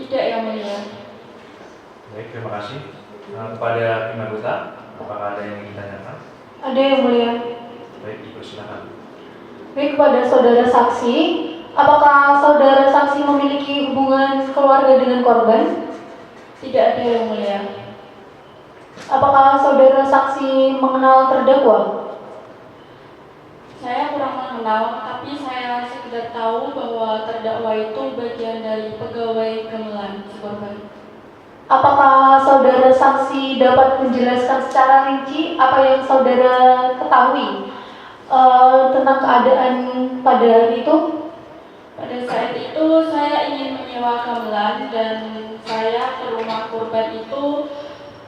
Tidak, Yang Mulia. Baik, terima kasih. Kepada Tim Anggota, apakah ada yang ingin ditanyakan? Ada, Yang Mulia. Baik, dipersilakan. Baik, kepada saudara saksi, apakah saudara saksi memiliki hubungan keluarga dengan korban? Tidak ada, Yang Mulia. Apakah saudara saksi mengenal terdakwa? Saya kurang mengenal, tapi saya sekedar tahu bahwa terdakwa itu bagian dari pegawai gamelan si korban. Apakah saudara saksi dapat menjelaskan secara rinci apa yang saudara ketahui tentang keadaan pada hari itu? Pada saat itu saya ingin menyewa gamelan dan saya ke rumah korban itu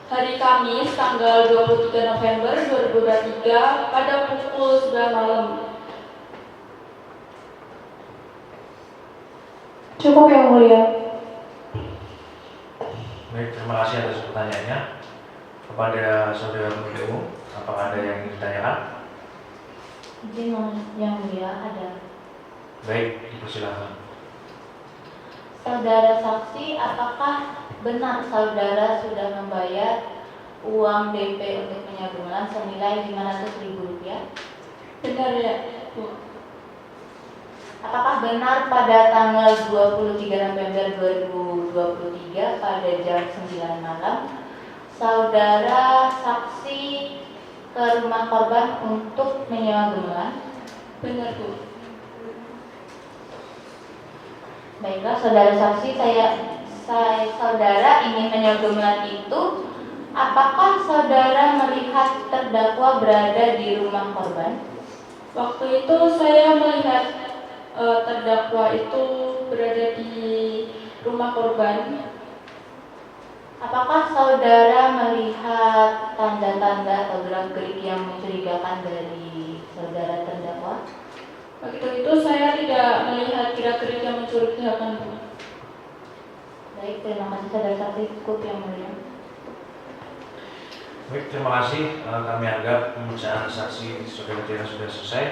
hari Kamis tanggal 23 November 2023 pada pukul 9 malam. Cukup, Yang Mulia. Baik, terima kasih atas pertanyaannya. Kepada saudara penuntut umum, apakah ada yang ingin ditanyakan? Izin, Yang Mulia, ada. Baik, dipersilakan. Saudara saksi, apakah benar saudara sudah membayar uang DP untuk menyewa gamelan senilai Rp500.000? Benar ya, Bu. Apakah benar pada tanggal 23 November 2023 pada jam 9 malam saudara saksi ke rumah korban untuk menyewa gamelan? Benar, Bu. Baiklah, saudara saksi, saudara ingin menyewa gamelan itu. Apakah saudara melihat terdakwa berada di rumah korban? Waktu itu saya melihat terdakwa itu berada di rumah korban. Apakah saudara melihat tanda-tanda atau gerak-gerik yang mencurigakan dari saudara terdakwa? Waktu itu saya tidak melihat gerak-gerik yang mencurigakan, Bu. Baik, terima kasih saudara saksi. Cukup yang mulia. Baik, terima kasih. Kami anggap pemeriksaan saksi saudara Tiara sudah selesai.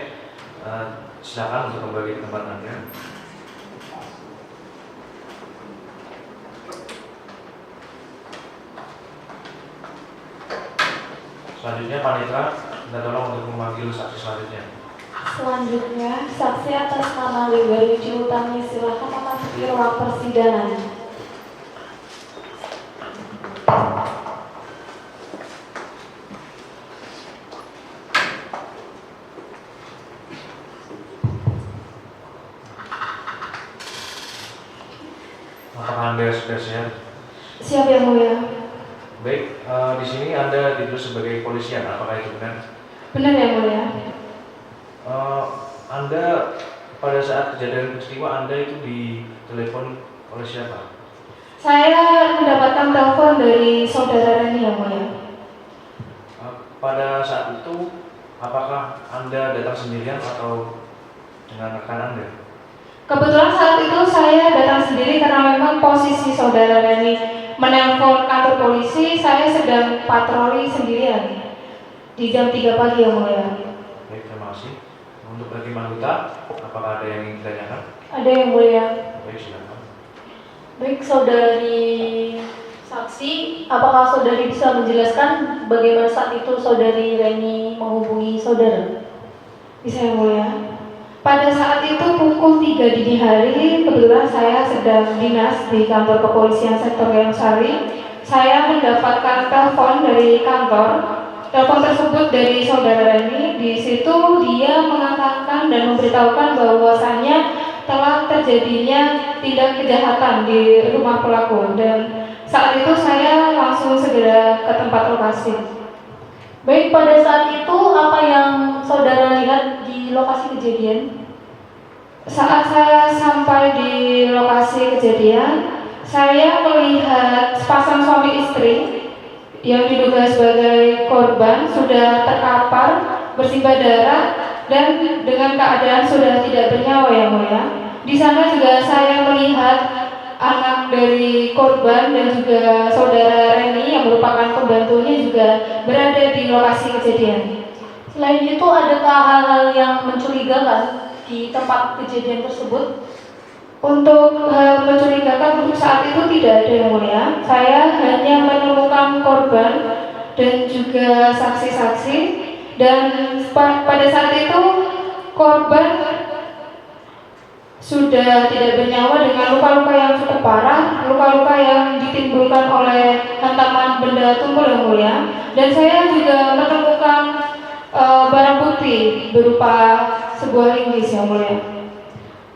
Silakan untuk kembali ke tempat Anda. Selanjutnya Panitra, kita tolong untuk memanggil saksi selanjutnya. Selanjutnya, saksi atas nama Liwarici Utami silakan memasuki ruang persidangan. Apakah Anda sudah siap? Siap yang mulia. Baik, di sini Anda dituduh sebagai polisian, apakah itu benar? Benar yang mulia. Anda pada saat kejadian peristiwa Anda itu ditelepon oleh siapa? Saya mendapatkan telepon dari saudara Reni yang mulia. Pada saat itu, apakah Anda datang sendirian atau dengan rekan Anda? Kebetulan saat itu saya datang sendiri karena memang posisi saudara Reni menelpon kantor polisi, saya sedang patroli sendirian di jam 3 pagi yang mulia. Baik, terima kasih. Untuk hakim anggota, apakah ada yang ingin ditanyakan? Ada yang mulia. Baik, silakan. Baik, saudari saksi, apakah saudari bisa menjelaskan bagaimana saat itu saudari Reni menghubungi saudara? Bisa yang mulia. Pada saat itu pukul 3 dini hari, kebetulan saya sedang dinas di kantor kepolisian sektor Sari. Saya mendapatkan telepon dari kantor. Telepon tersebut dari saudara Reni. Di situ dia mengatakan dan memberitahukan bahwasannya telah terjadinya tindak kejahatan di rumah pelaku, dan saat itu saya langsung segera ke tempat lokasi. Baik, pada saat itu apa yang saudara lihat di lokasi kejadian? Saat saya sampai di lokasi kejadian, saya melihat sepasang suami istri yang diduga sebagai korban sudah terkapar, bersimbah darah, dan dengan keadaan sudah tidak bernyawa yang mulia. Di sana juga saya melihat anak dari korban dan juga saudara Reni yang merupakan pembantunya juga berada di lokasi kejadian. Selain itu, adakah hal-hal yang mencurigakan di tempat kejadian tersebut? Untuk hal mencurigakan untuk saat itu tidak ada yang mulia. Saya hanya menemukan korban dan juga saksi-saksi, dan pada saat itu korban sudah tidak bernyawa dengan luka-luka yang cukup parah, luka-luka yang ditimbulkan oleh hantaman benda tumpul yang mulia. Dan saya juga menemukan barang bukti berupa sebuah linggis yang mulia.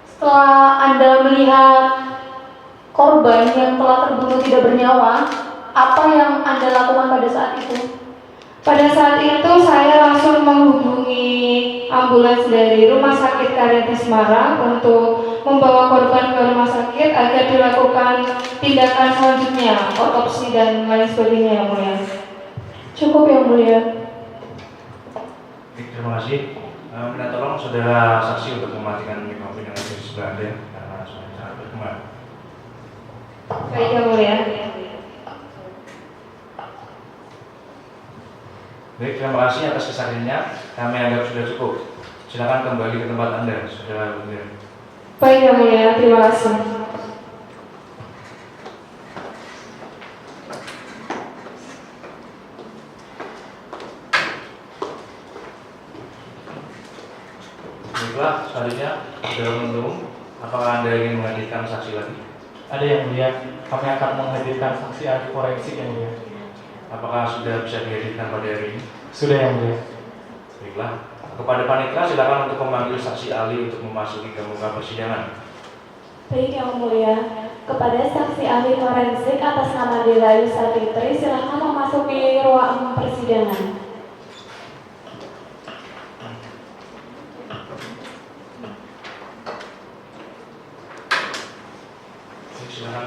Setelah Anda melihat korban yang telah terbunuh tidak bernyawa, apa yang Anda lakukan pada saat itu? Pada saat itu saya langsung menghubungi ambulans dari Rumah Sakit Karyadi Semarang untuk membawa korban ke rumah sakit agar dilakukan tindakan selanjutnya, otopsi dan lain sebagainya yang mulia. Cukup yang mulia. Terima kasih. Minta tolong saudara saksi untuk mematikan mikrofon yang ada di sebelah Anda karena sudah sangat berkembang. Baik yang mulia. Baik, terima kasih atas kesaksiannya. Kami anggap sudah cukup. Silakan kembali ke tempat Anda, saudara Bunda. Baik yang mulia, terima kasih. Baiklah, selanjutnya saudara penuntut, apakah Anda ingin menghadirkan saksi lagi? Ada yang mulia, kami akan menghadirkan saksi ahli forensik yang mulia. Apakah sudah bisa dihadirkan pada hari ini? Sudah yang mulia. Baiklah, kepada Panitra silakan untuk memanggil saksi ahli untuk memasuki ke muka persidangan. Baik yang mulia, kepada saksi ahli forensik atas nama Dela Yusa Fitri silakan memasuki ruang persidangan.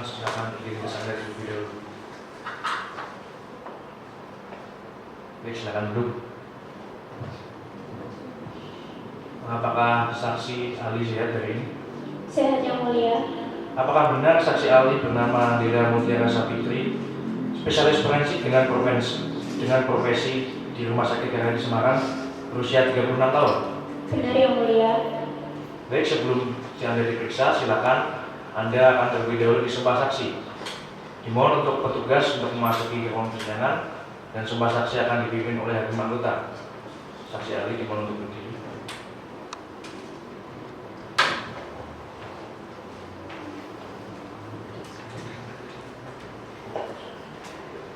Silakan berdiri ke sana terlebih dahulu. Baik, silakan duduk. Apakah saksi ahli sehat hari ini? Sehat yang mulia. Apakah benar saksi ahli bernama Dira Mutiara Sapitri, spesialis forensik dengan profesi di Rumah Sakit RRI Semarang, berusia 36 tahun? Benar yang mulia. Baik, sebelum Anda diperiksa, silakan Anda akan terlebih dahulu disumpah saksi. Dimohon untuk petugas untuk memasuki ruang persidangan dan sumpah saksi akan dipimpin oleh hakim anggota. Saksi ahli dimohon untuk berdiri.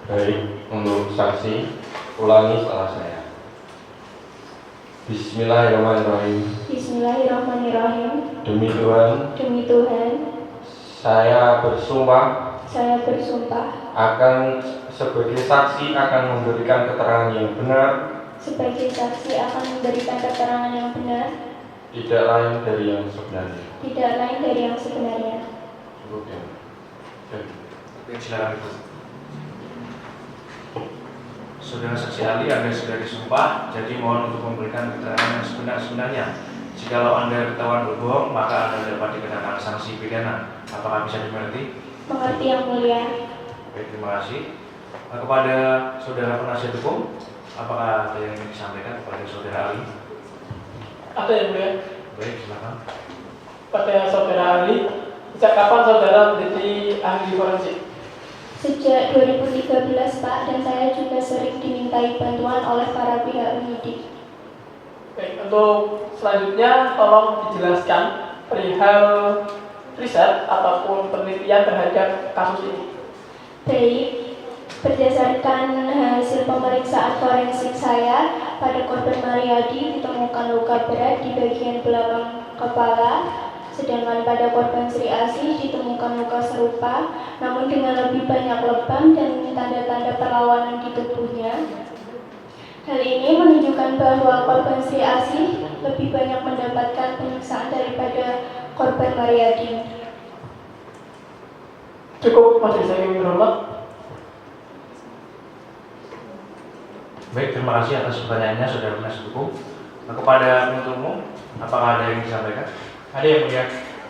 Baik, untuk saksi, ulangi setelah saya. Bismillahirrahmanirrahim. Bismillahirrahmanirrahim. Demi Tuhan, Demi Tuhan, saya bersumpah saya bersumpah akan sebagai saksi akan memberikan keterangan yang benar, sebagai saksi akan memberikan keterangan yang benar, tidak lain dari yang sebenarnya. tidak lain dari yang sebenarnya. Cukup ya. Baik, silakan Ibu. Saudara saksi ahli, Anda sudah disumpah, jadi mohon untuk memberikan keterangan yang sebenar-sebenarnya. Jikalau Anda ketahuan berbohong, maka Anda dapat dikenakan sanksi pidana. Apakah bisa dimengerti? Mengerti yang mulia. Baik, terima kasih. Kepada saudara penasihat hukum, apakah ada yang ingin disampaikan kepada saudara ahli? Ada yang mulia. Baik, silakan. Pada saudara ahli, sejak kapan saudara menjadi ahli forensik? Sejak 2013 Pak, dan saya juga sering dimintai bantuan oleh para pihak penyidik. Baik, untuk selanjutnya tolong dijelaskan perihal riset ataupun penelitian terhadap kasus ini. Baik, berdasarkan hasil pemeriksaan forensik saya, pada korban Mariadi ditemukan luka berat di bagian belakang kepala, sedangkan pada korban Sri Asih ditemukan luka serupa, namun dengan lebih banyak lebam dan tanda-tanda perlawanan di tubuhnya. Hal ini menunjukkan bahwa korban Sri Asih lebih banyak mendapatkan penyiksaan daripada korban Mariadi. Cukup, majelis hakim berhormat. Baik, terima kasih atas pertanyaannya, saudara penasihat hukum. Kepada penuntut umum, apakah ada yang disampaikan? Ada yang mulia.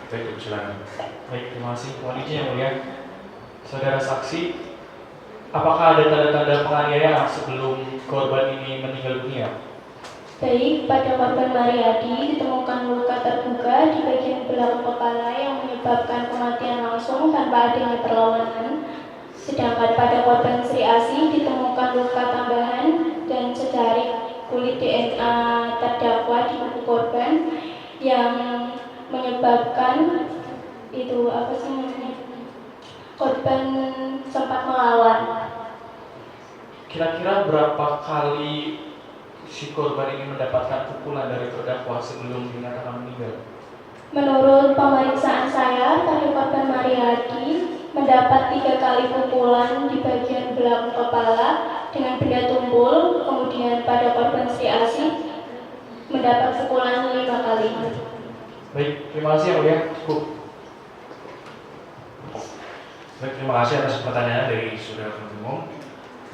Baik, silakan. Baik, terima kasih. Mohon izin yang mulia. Saudara saksi, apakah ada tanda-tanda penganiayaan sebelum korban ini meninggal dunia? Baik, pada korban Mariadi ditemukan luka terbuka di bagian belakang kepala yang menyebabkan kematian langsung tanpa adanya perlawanan. Sedangkan pada korban Sri Asih ditemukan luka tambahan dan secari kulit DNA terdakwa di tubuh korban yang menyebabkan itu korban sempat melawan. Kira-kira berapa kali si korban ini mendapatkan pukulan dari terdakwa sebelum dinyatakan meninggal? Menurut pemeriksaan saya, pada korban Mariadi mendapat 3 kali pukulan di bagian belakang kepala dengan benda tumpul. Kemudian pada korban Sri Asih mendapat pukulan 5 kali. Baik, terima kasih yang mulia. Cukup. Baik, terima kasih atas pertanyaan dari saudara penuntut umum.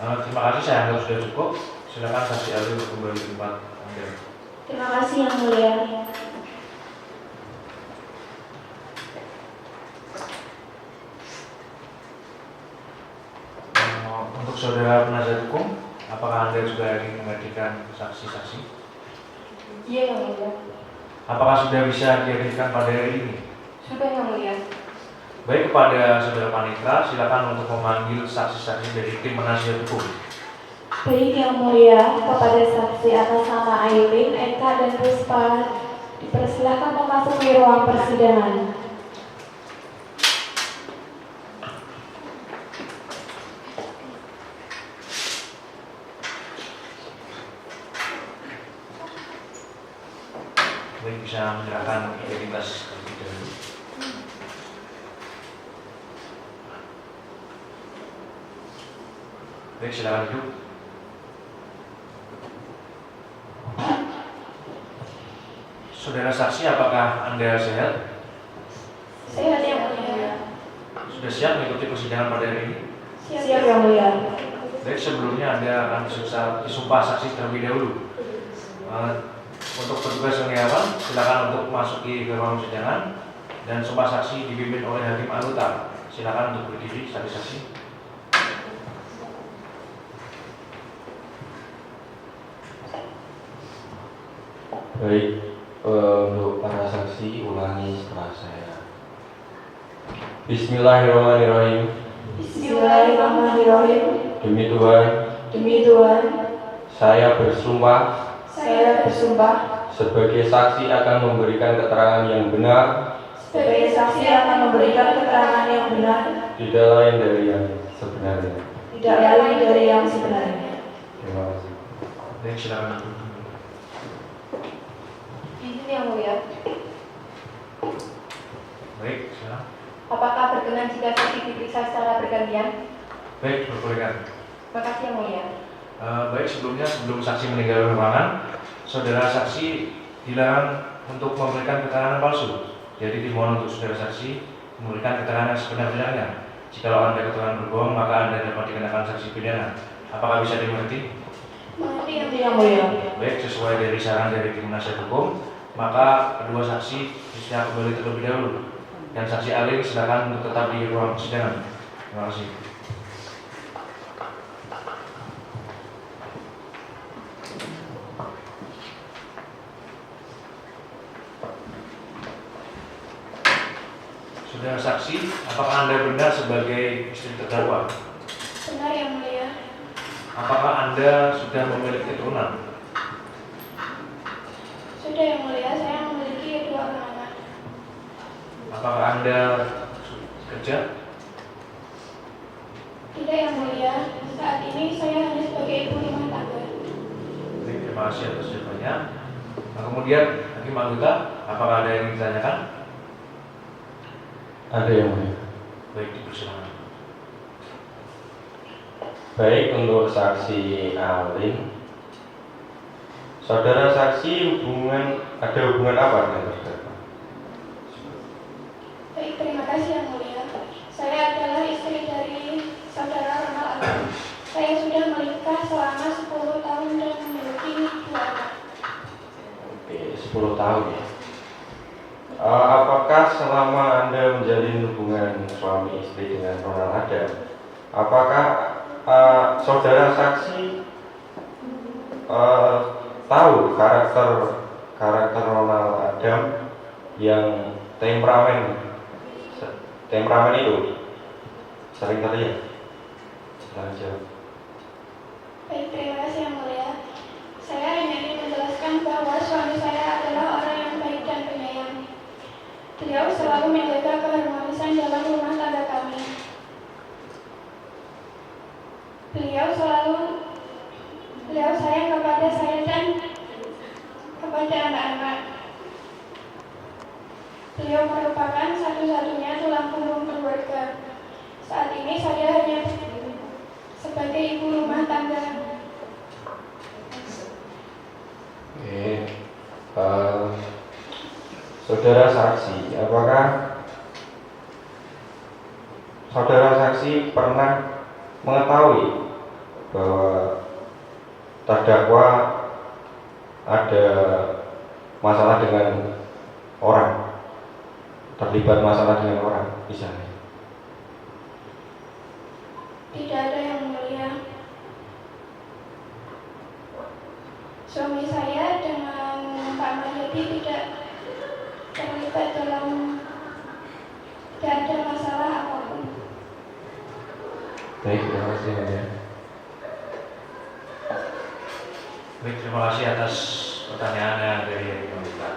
Terima kasih, saya anggap sudah cukup. Silakan saksi ahli untuk kembali ke tempat Anda. Terima kasih yang mulia. Untuk saudara penasihat hukum, apakah Anda juga ingin menghadirkan saksi-saksi? Iya yang mulia. Apakah sudah bisa dihadirkan pada hari ini? Sudah yang mulia. Baik, kepada saudara Panitra, silakan untuk memanggil saksi-saksi dari tim penasihat hukum. Baik yang mulia, kepada saksi atas nama Aileen, Eka, dan Puspa dipersilakan memasuki ruang persidangan. Baik, bisa menyerahkan identitas terlebih dahulu. Baik, silakan duduk. Saudara saksi, apakah Anda sehat? Sehat yang mulia. Sudah siap mengikuti persidangan pada hari ini? Siap yang mulia. Baik, sebelumnya Anda akan disumpah saksi terlebih dahulu. Untuk petugas seniawan, silakan untuk masuki ke ruang persidangan dan sumpah saksi dipimpin oleh hakim anggota. Silakan untuk berdiri saksi-saksi. Baik, untuk para saksi ulangi setelah saya. Bismillahirrahmanirrahim. Bismillahirrahmanirrahim. Demi Tuhan, Demi Tuhan, saya bersumpah sebagai saksi akan memberikan keterangan yang benar sebagai saksi akan memberikan keterangan yang benar, tidak lain dari yang sebenarnya. tidak lain dari yang sebenarnya. Terima kasih. Baik, silakan. Izin yang mulia. Baik, silakan. Apakah berkenan jika saksi diperiksa secara bergantian? Baik, diperbolehkan. Terima kasih yang mulia. Baik, sebelum saksi meninggalkan ruangan, saudara saksi dilarang untuk memberikan keterangan palsu. Jadi dimohon untuk saudara saksi memberikan keterangan yang sebenar-benarnya. Jikalau Anda keterangan berbohong, maka Anda dapat dikenakan sanksi pidana. Apakah bisa dimengerti? Mengerti yang mulia. Baik, sesuai dari saran dari tim penasihat hukum, maka kedua saksi bisa kembali terlebih dahulu. Dan saksi ahli silakan untuk tetap di ruang persidangan. Terima kasih. Saudara saksi, apakah Anda benar sebagai istri terdakwa? Benar yang mulia. Apakah Anda sudah memiliki keturunan? Sudah yang mulia, saya memiliki 2 orang anak. Apakah Anda kerja? Tidak yang mulia, saat ini saya hanya sebagai ibu rumah tangga. Baik, terima kasih atas jawabannya. Nah, kemudian, hakim anggota, apakah ada yang ingin ditanyakan? Ada yang mulia. Baik, dipersilakan. Baik, untuk saksi Alin, saudara saksi ada hubungan apa dengan terdakwa? Baik, terima kasih yang mulia. Saya adalah istri dari saudara Ronald Adam. Saya sudah menikah selama 10 tahun dan memiliki 2 anak. Oke, 10 tahun ya. Apakah selama Anda menjalin hubungan suami istri dengan Ronald Adam, apakah saudara saksi tahu karakter Ronald Adam yang temperamen itu sering terlihat? Silahkan jawab. Baik, terima kasih yang mulia. Saya hanya ingin menjelaskan bahwa suami saya adalah orang yang baik dan penyayang. Beliau selalu menjaga keharmonisan dalam rumah tangga kami. Beliau sayang kepada saya dan kepada anak-anak. Beliau merupakan satu-satunya tulang punggung keluarga. Saat ini saya hanya sebagai ibu rumah tangga. Oke, saudara saksi, apakah saudara saksi pernah mengetahui bahwa terdakwa ada masalah dengan orang, terlibat masalah dengan orang, misalnya? Tidak ada yang mulia. Suami saya dengan Pak Mahyadi tidak terlibat dalam, tidak ada masalah apapun. Baik, terima kasih ya. Baik, terima kasih atas pertanyaannya dari kita.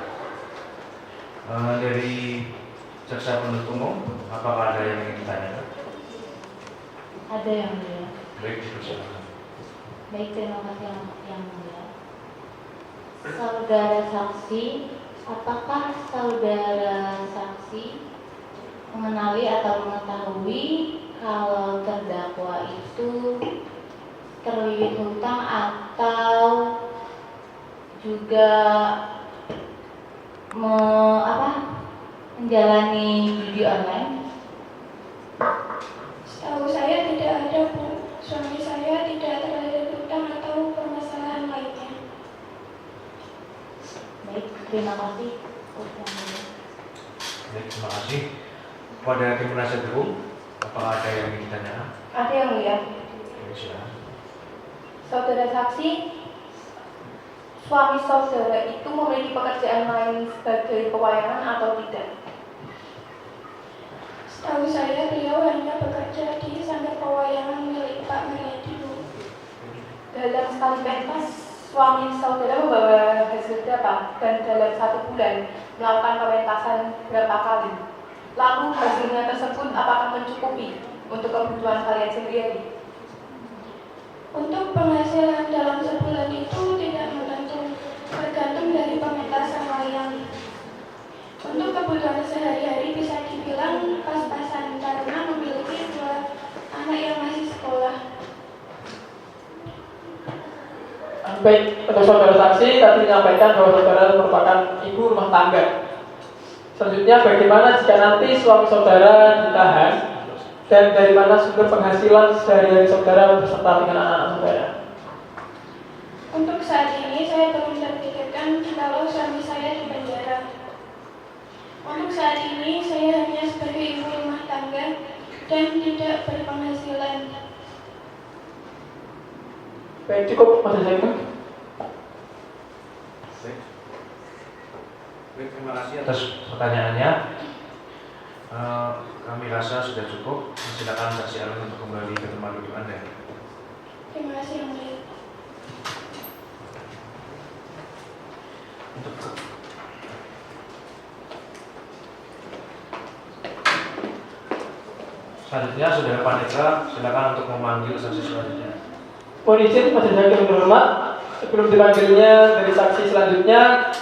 Dari jaksa penuntut umum, apakah ada yang ingin ditanyakan? Ada yang mulia. Baik, dipersilakan. Baik, terima kasih yang mulia. Saudara saksi, apakah saudara saksi mengenali atau mengetahui kalau terdakwa itu terlilit hutang atau juga menjalani judi online? Setahu saya tidak ada, Bu. Suami saya tidak Terima kasih. Baik, terima kasih. Pada tim penasihat hukum, apakah ada yang ingin ditanyakan? Ada yang mulia. Oke, silakan. Saudara saksi, suami saudara itu memiliki pekerjaan lain sebagai pewayangan atau tidak? Setahu saya beliau hanya bekerja di sanggar pewayangan milik Pak Mariadi, Bu. Dalam sekali pentas, suami saudara membawa hasil berapa? Dan dalam 1 bulan melakukan pementasan berapa kali? Lalu hasilnya tersebut apakah mencukupi untuk kebutuhan kalian sendiri? Untuk penghasilan dalam sebulan itu tidak menentu, tergantung dari pementasan wayang. Untuk kebutuhan sehari-hari bisa dibilang pas-pasan karena memiliki 2 anak yang masih sekolah. Baik, untuk saudara saksi tadi menyampaikan bahwa saudara merupakan ibu rumah tangga. Selanjutnya, bagaimana jika nanti suami saudara ditahan dan dari mana sumber penghasilan sehari-hari saudara beserta dengan anak-anak saudara? Untuk saat ini saya belum terpikirkan kalau suami saya di penjara. Untuk saat ini saya hanya sebagai ibu rumah tangga dan tidak berpenghasilan. Baik, cukup Mas Zainul. Baik, terima kasih atas pertanyaannya. Kami rasa sudah cukup. Silakan saksi Alun untuk kembali ke tempat duduk Anda. Terima kasih Yang Mulia. Selanjutnya, Saudara Panitra, silakan untuk memanggil saksi selanjutnya. Mohon izin Mas Zainul berhormat, sebelum dipanggilnya dari saksi selanjutnya,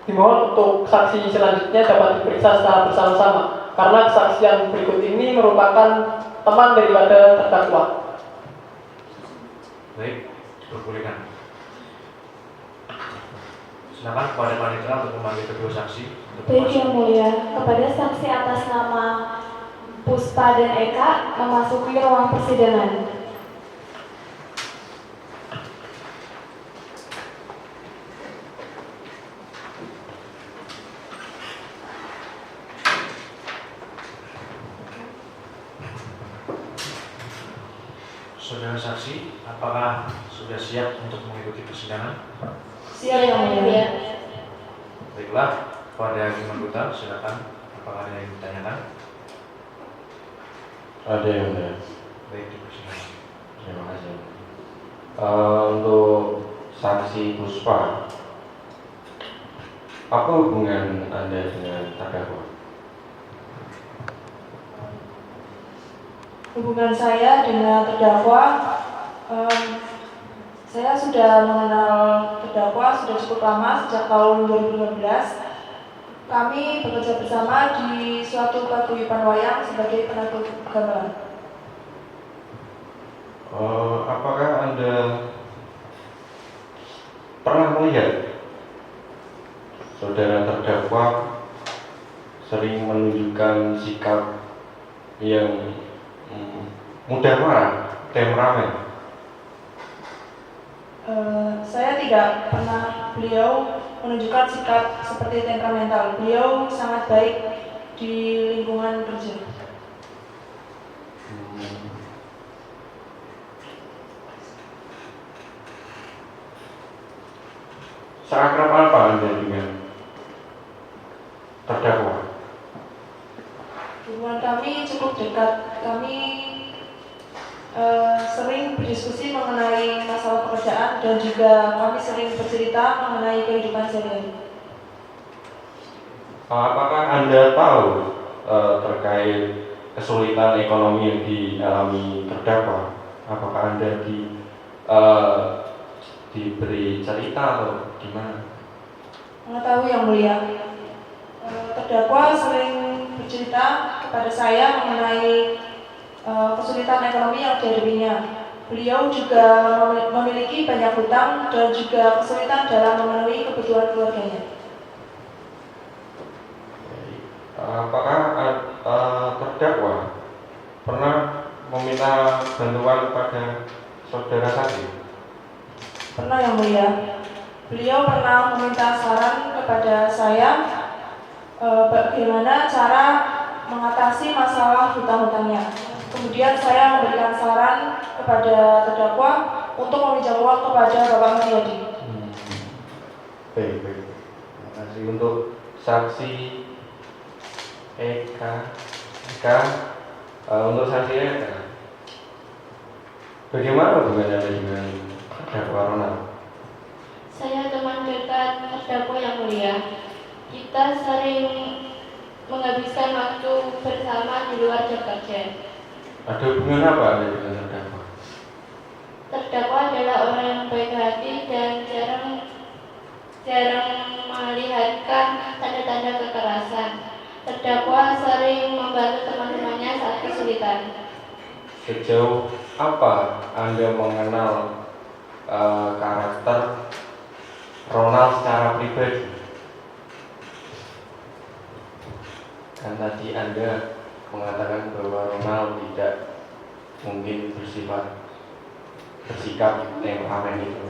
dimohon untuk saksi selanjutnya dapat diperiksa secara bersama-sama karena kesaksian berikut ini merupakan teman daripada terdakwa. Baik, diperbolehkan. Silakan kepada Panitra untuk memanggil kedua saksi. Baik Yang Mulia, kepada saksi atas nama Puspa dan Eka memasuki ruang persidangan. Saudara saksi, apakah sudah siap untuk mengikuti persidangan? Siap Yang Mulia. Baiklah, kepada Hakim Anggota, silakan. Apakah ada yang ditanyakan? Ada yang mulia. Baik, dipersilakan. Terima kasih. Untuk saksi Puspa, apa hubungan Anda dengan terdakwa? Hubungan saya dengan terdakwa, saya sudah mengenal terdakwa sudah cukup lama, sejak tahun 2015. Kami bekerja bersama di suatu paguyuban wayang sebagai penanggung gamelan. Apakah Anda pernah melihat saudara terdakwa sering menunjukkan sikap yang mudah marah, temperamen? Saya tidak pernah beliau menunjukkan sikap seperti temperamental. Beliau sangat baik di lingkungan kerja. Seakrab apa Anda dengan terdakwa? Hubungan kami cukup dekat. Kami sering berdiskusi mengenai masalah pekerjaan dan juga kami sering bercerita mengenai kehidupan sehari-hari. Apakah Anda tahu terkait kesulitan ekonomi yang dialami terdakwa? Apakah Anda diberi cerita atau gimana? Mengetahui Yang Mulia, terdakwa sering bercerita kepada saya mengenai kesulitan ekonomi yang dihadapinya. Beliau juga memiliki banyak hutang dan juga kesulitan dalam memenuhi kebutuhan keluarganya. Apakah terdakwa pernah meminta bantuan kepada saudara saksi? Pernah Yang Mulia, beliau pernah meminta saran kepada saya bagaimana cara mengatasi masalah hutang-hutangnya. Kemudian saya memberikan saran kepada terdakwa untuk meminjam uang kepada Bapak Mulyadi. Baik. Terima kasih untuk saksi Eka. Untuk saksi Eka, bagaimana hubungannya dengan terdakwa Ronald? Saya teman dekat terdakwa yang mulia. Kita sering menghabiskan waktu bersama di luar jam kerja. Ada hubungan apa Anda dengan terdakwa? Terdakwa adalah orang yang baik hati dan jarang melihatkan tanda-tanda kekerasan. Terdakwa sering membantu teman-temannya saat kesulitan. Sejauh apa Anda mengenal karakter Ronald secara pribadi? Kan tadi Anda mengatakan bahwa Ronald tidak mungkin bersikap temperamen itu.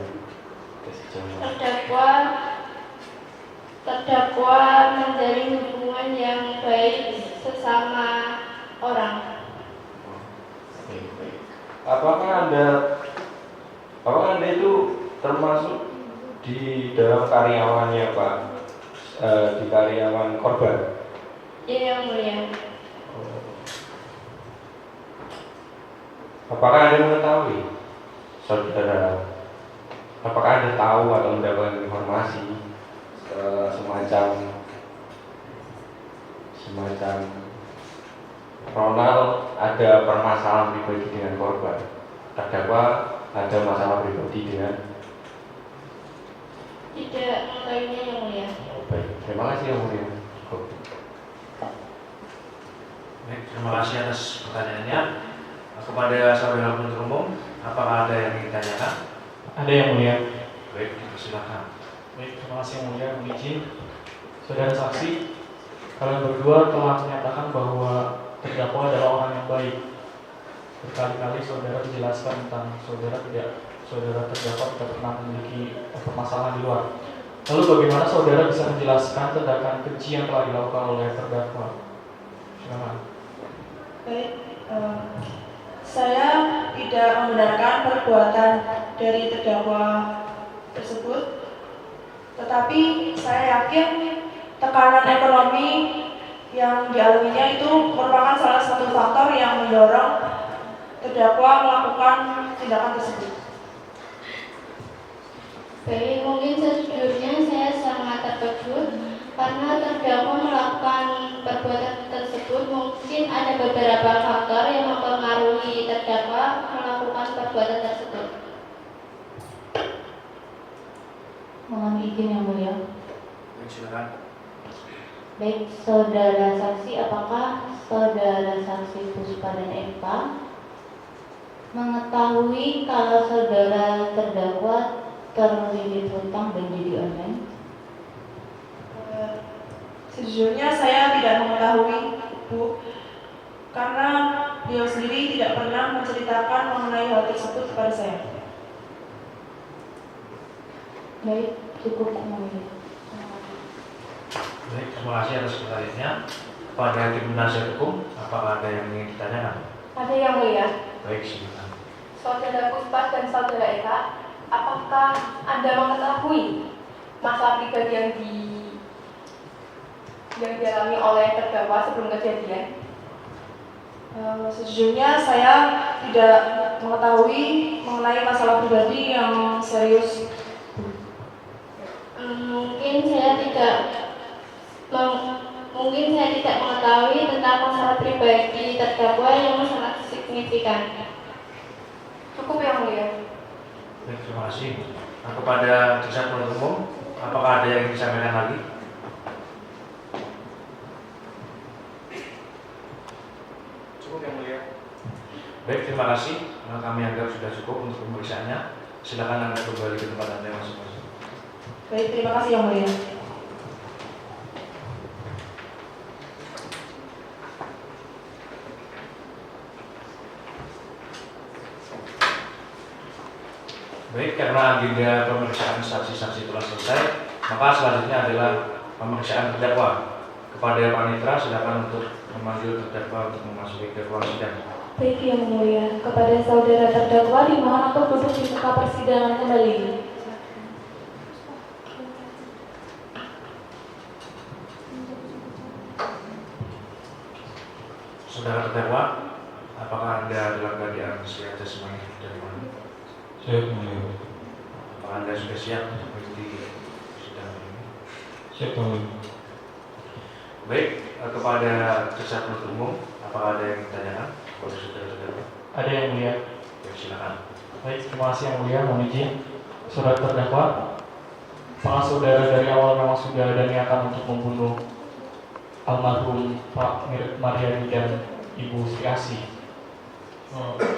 Terdakwa menjalin hubungan yang baik sesama orang. Baik. Apakah Anda itu termasuk di dalam karyawannya Pak, di karyawan korban? Iya, yang mulia. Apakah Anda mengetahui, saudara? Apakah Anda tahu atau mendapatkan informasi semacam Ronald ada permasalahan pribadi dengan korban? Terdakwa ada masalah pribadi dengan? Tidak mengetahuinya yang mulia. Baik, terima kasih yang mulia. Baik, terima kasih atas pertanyaannya. Kepada saudara penuntut umum, apakah ada yang ingin ditanyakan? Ada yang mulia. Baik, silakan. Baik, terima kasih yang mulia. Izin, saudara saksi, kalian berdua telah menyatakan bahwa terdakwa adalah orang yang baik. Berkali-kali saudara menjelaskan tentang saudara terdakwa tidak pernah memiliki permasalahan di luar. Lalu bagaimana saudara bisa menjelaskan tindakan keji yang telah dilakukan oleh terdakwa? Silakan. Baik, saya tidak membenarkan perbuatan dari terdakwa tersebut, tetapi saya yakin tekanan ekonomi yang dialaminya itu merupakan salah satu faktor yang mendorong terdakwa melakukan tindakan tersebut. Baik, mungkin sejujurnya saya sangat terkejut karena terdakwa melakukan perbuatan tersebut. Mungkin ada beberapa faktor yang mempengaruhi terdakwa melakukan perbuatan tersebut. Mohon izin yang mulia. Baik, silakan. Baik, saudara saksi, apakah saudara saksi Puspa dan Eva mengetahui kalau saudara terdakwa terlilit hutang dan judi online? Sejujurnya saya tidak mengetahui, Bu, karena beliau sendiri tidak pernah menceritakan mengenai hal tersebut kepada saya. Baik, cukup yang mulia. Baik, terima kasih atas pertanyaannya. Kepada tim penasihat hukum, apakah ada yang ingin ditanyakan? Ada yang mulia. Baik, silakan. Saudara Puspa dan saudara Eka, apakah Anda mengetahui masalah pribadi yang dialami oleh terdakwa sebelum kejadian? Sejujurnya saya tidak mengetahui mengenai masalah pribadi yang serius. Mungkin saya tidak mengetahui tentang masalah pribadi terdakwa yang sangat signifikan. Cukup yang mulia. Baik, terima kasih. Nah, kepada jaksa penuntut umum, apakah ada yang ingin disampaikan lagi? Cukup yang mulia. Baik, terima kasih. Nah, kami anggap sudah cukup untuk pemeriksaannya. Silakan Anda kembali ke tempat Anda masing-masing. Baik, terima kasih yang mulia. Baik, karena agenda pemeriksaan saksi-saksi telah selesai, Maka selanjutnya adalah pemeriksaan terdakwa. Kepada panitera silakan untuk memanggil terdakwa untuk memasuki ke ruang sidang. Baik yang mulia, kepada saudara terdakwa dimohon untuk duduk di muka persidangan kembali. Saudara terdakwa, apakah Anda dalam keadaan siap jasmani dan rohani? Siap, mulia. Apakah Anda sudah siap untuk mengikuti sidang ini? Siap, mulia. Baik, kepada jaksa penuntut umum, apakah ada yang ditanyakan kepada saudara terdakwa? Ada yang mulia. Ya, silakan. Baik, terima kasih yang mulia. Mohon izin, saudara terdakwa, apakah saudara dari awal memang sudah ada niatan untuk membunuh almarhum Pak Mariani dan Ibu Sri Asih?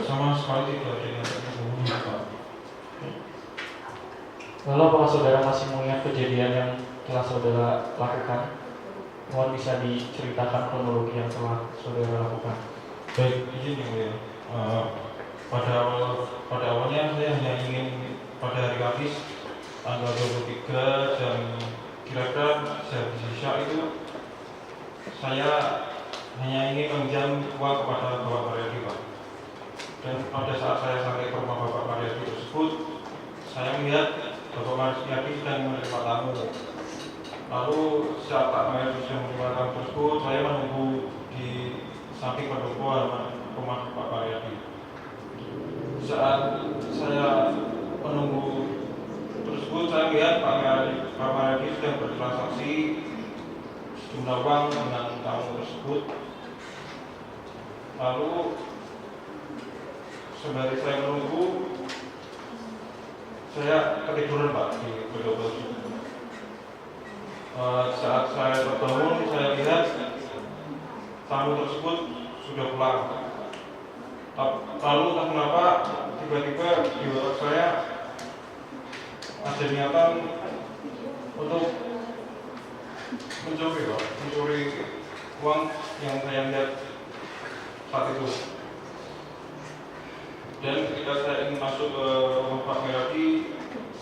Sama sekali tidak ada niatan membunuh, Pak. Lalu apakah saudara masih mengingat kejadian yang telah saudara lakukan? Mohon bisa diceritakan kronologi yang telah saudara lakukan. Baik, izin yang mulia. Pada awalnya saya hanya ingin pada hari Kamis tanggal 23 jam kira-kira sehabis Isya itu saya hanya ingin meminjam uang kepada Bapak Mariadi, Pak. Dan pada saat saya sampai ke rumah Bapak Mariadi tersebut, saya melihat Bapak Mariadi sedang menerima tamu. Lalu saat Pak Mariadi sedang menerima tamu tersebut, saya menunggu di samping pendopo rumah Pak Mariadi. Saat saya menunggu tersebut, saya melihat Pak Mariadi sedang bertransaksi sejumlah uang dengan tamu tersebut. Lalu sembari saya menunggu, saya ketiduran, Pak, di pendopo tersebut. Saat saya terbangun, saya lihat tamu tersebut sudah pulang. Lalu entah kenapa tiba-tiba di otak saya ada niatan untuk mencuri uang yang saya lihat saat itu. Dan ketika saya ingin masuk ke rumah Pak Mariadi,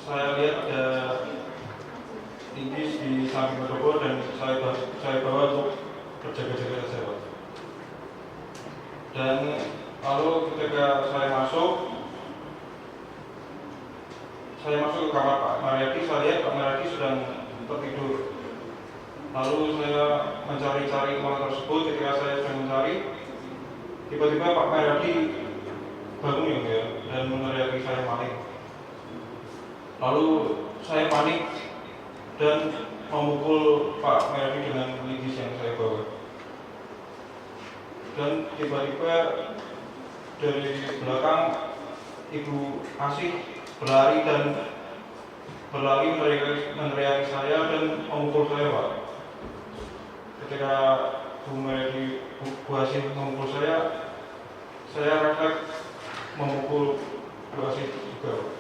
saya lihat ada linggis di samping pendopo dan saya bawa untuk berjaga-jaga saja, Pak. Dan lalu ketika saya masuk ke kamar Pak Mariadi, saya lihat Pak Mariadi sedang tertidur. Lalu saya mencari-cari uang tersebut. Ketika saya sedang mencari, tiba-tiba Pak Mariadi bangun ya, dan meneriaki saya maling. Lalu saya panik dan memukul Pak Mariadi dengan linggis yang saya bawa. Dan tiba-tiba dari belakang Ibu Asih berlari meneriaki saya dan memukul saya, Pak. Ketika Bu Asih memukul saya refleks memukul Bu Asih juga, Pak.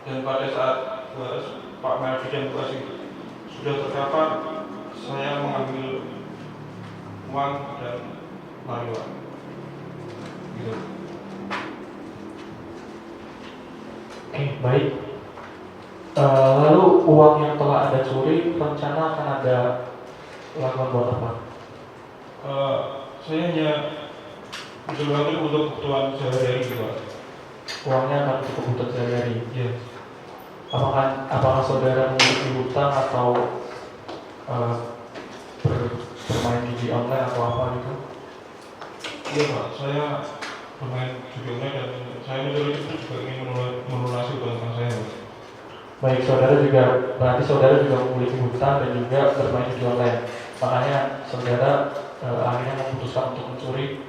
Dan pada saat Pak Mariadi dan Bu Asih sudah terkapar, saya mengambil uang dan lari, Pak. Gitu. Oke, baik. Lalu uang yang telah Anda curi rencana akan Anda lakukan buat apa? Saya hanya mencoba untuk kebutuhan sehari-hari, Pak. Uangnya akan untuk kebutuhan sehari-hari. Iya. Apakah saudara memiliki hutang atau bermain judi online atau apa gitu? Iya, Pak. Saya bermain judi online dan saya mencuri itu juga ingin melunasi hutang saya, Pak. Baik, berarti saudara juga memiliki hutang dan juga bermain judi online. Makanya saudara akhirnya memutuskan untuk mencuri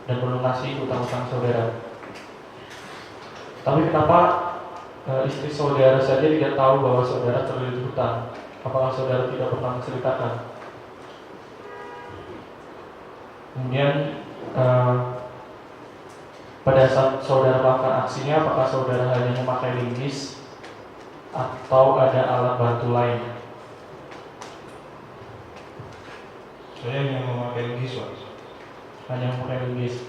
dan melunasi hutang-hutang saudara. Tapi kenapa istri saudara saja tidak tahu bahwa saudara terlilit hutang? Apakah saudara tidak pernah menceritakan? Kemudian pada saat saudara melakukan aksinya, apakah saudara hanya memakai linggis atau ada alat bantu lain? Saya hanya memakai linggis, Pak. Hanya memakai linggis.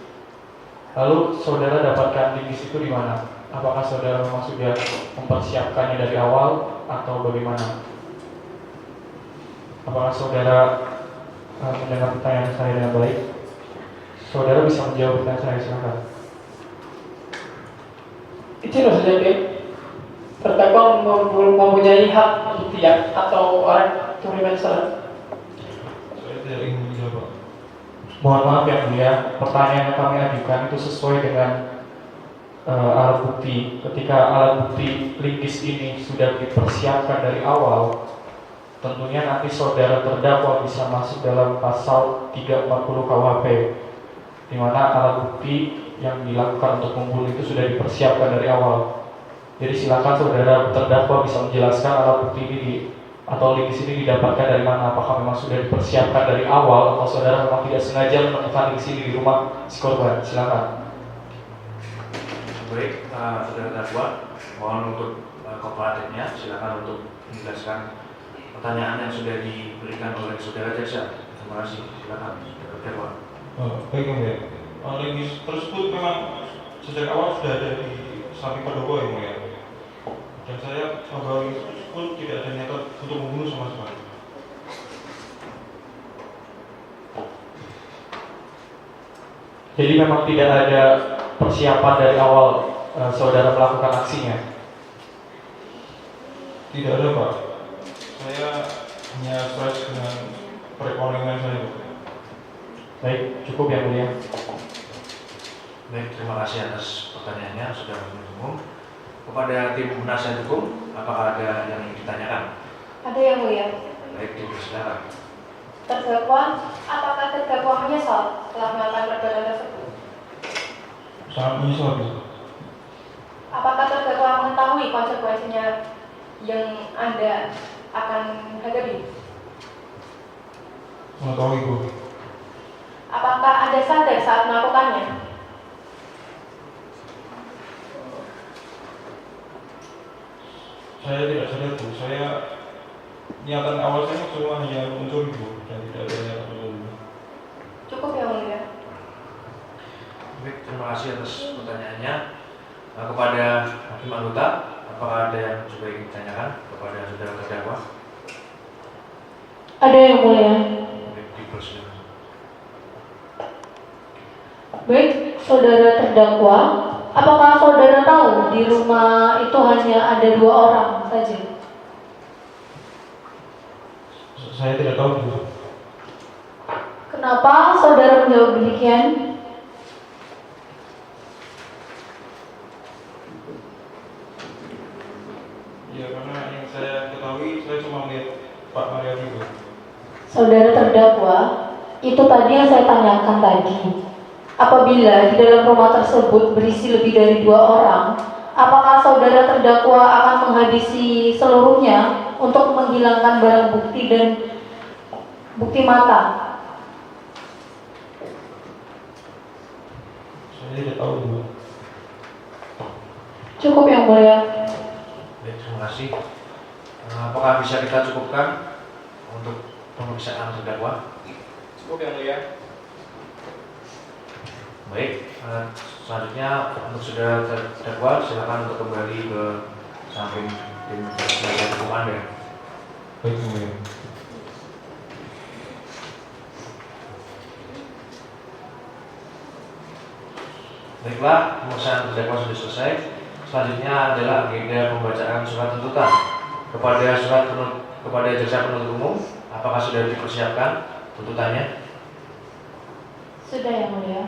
Lalu saudara dapatkan linggis itu di mana? Apakah saudara memang sudah mempersiapkannya dari awal atau bagaimana? Apakah saudara mendengar pertanyaan saya dengan baik? Saudara bisa menjawab pertanyaan saya, silakan. Izin saja, terdakwa mempunyai hak untuk pihak atau orang memberikan saran. Saya tidak ingin menjawab. Mohon maaf yang mulia, pertanyaan yang kami ajukan itu sesuai dengan alat bukti. Ketika alat bukti linggis ini sudah dipersiapkan dari awal, tentunya nanti saudara terdakwa bisa masuk dalam pasal 340 KUHP, di mana alat bukti yang dilakukan untuk membunuh itu sudah dipersiapkan dari awal. Jadi silakan saudara terdakwa bisa menjelaskan alat bukti ini atau linggis ini didapatkan dari mana. Apakah memang sudah dipersiapkan dari awal atau saudara memang tidak sengaja menemukan linggis ini di rumah si korban? Silakan. Baik, saudara terdakwa, mohon untuk kooperatifnya. Silakan untuk menjelaskan pertanyaan yang sudah diberikan oleh saudara jaksa. Terima kasih. Silakan, saudara terdakwa. Baik, Yang Mulia. Linggis tersebut memang sejak awal sudah ada di samping Padopo, Yang Mulia. Dan saya bahwa linggis tersebut tidak ada niatan untuk membunuh sama sekali. Jadi memang tidak ada persiapan dari awal saudara melakukan aksinya? Tidak ada, Pak. Saya hanya fresh dengan perekonomian saya, Pak. Baik, cukup Yang Mulia. Baik, terima kasih atas pertanyaannya, saudara penuntut umum. Kepada tim penasihat hukum, apakah ada yang ingin ditanyakan? Ada yang mulia. Baik, silakan. Terdakwa, apakah terdakwa menyesal setelah melakukan perbuatan tersebut? Sangat menyesal, Bu. Apakah terdakwa mengetahui konsekuensinya yang Anda akan hadapi? Mengetahui, Bu. Apakah Anda sadar saat melakukannya? Saya tidak sadar, Bu. Niatan awal saya cuma hanya mencuri, Bu, dan tidak ada niatan lain. Cukup yang mulia. Baik, terima kasih atas pertanyaannya. Kepada hakim anggota, apakah ada yang juga ingin ditanyakan kepada saudara terdakwa? Ada yang mulia. Baik, dipersilakan. Baik, saudara terdakwa, apakah saudara tahu di rumah itu hanya ada 2 orang saja? Saya tidak tahu, Bu. Kenapa saudara menjawab demikian? Ya, karena yang saya ketahui, saya cuma melihat Pak Mariani, Bu. Saudara terdakwa, itu tadi yang saya tanyakan tadi. Apabila di dalam rumah tersebut berisi lebih dari 2 orang, apakah saudara terdakwa akan menghabisi seluruhnya untuk menghilangkan barang bukti dan bukti mata? Saya tidak tahu, Bu. Cukup yang mulia. Baik, terima kasih. Apakah bisa kita cukupkan untuk pemeriksaan terdakwa? Cukup yang mulia. Baik, selanjutnya untuk saudara terdakwa silakan untuk kembali ke samping tim penasihat hukum Anda. Baik, Yang Mulia. Baiklah, pemeriksaan terdakwa sudah selesai. Selanjutnya adalah agenda pembacaan surat tuntutan kepada jaksa penuntut umum. Apakah sudah dipersiapkan tuntutannya? Sudah yang mulia.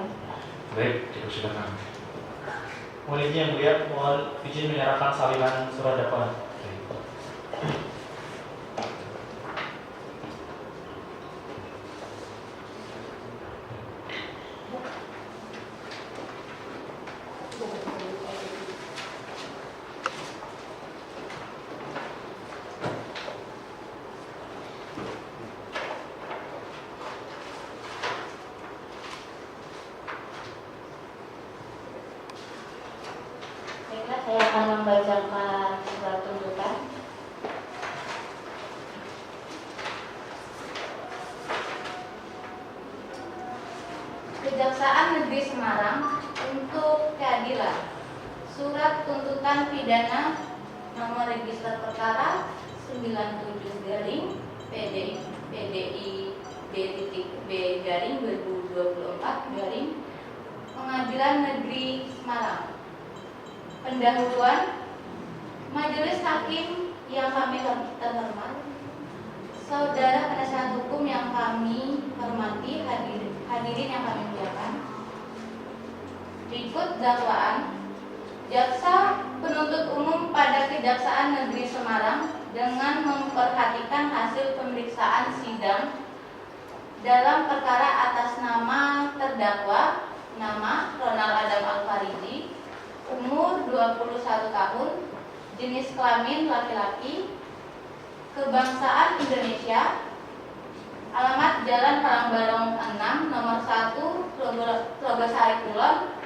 Baik, dipersilakan. Mohon izin Yang Mulia, mohon izin menyerahkan salinan surat dakwaan. Baiklah, saya akan membacakan surat tuntutan. Kejaksaan Negeri Semarang untuk keadilan. Surat tuntutan pidana nomor register perkara 97 garing PDI B.B garing 2024 garing Pengadilan Negeri Semarang. Pendahuluan, Majelis Hakim yang kami terhormat, saudara penasihat hukum yang kami hormati, hadirin yang kami muliakan. Berikut dakwaan. Jaksa penuntut umum pada Kejaksaan Negeri Semarang dengan memperhatikan hasil pemeriksaan sidang dalam perkara atas nama terdakwa, nama Ronald Adam Alfariji, umur 21 tahun, jenis kelamin laki-laki, kebangsaan Indonesia, alamat Jalan Parangbarong 6, nomor 1, Logosari Kulon,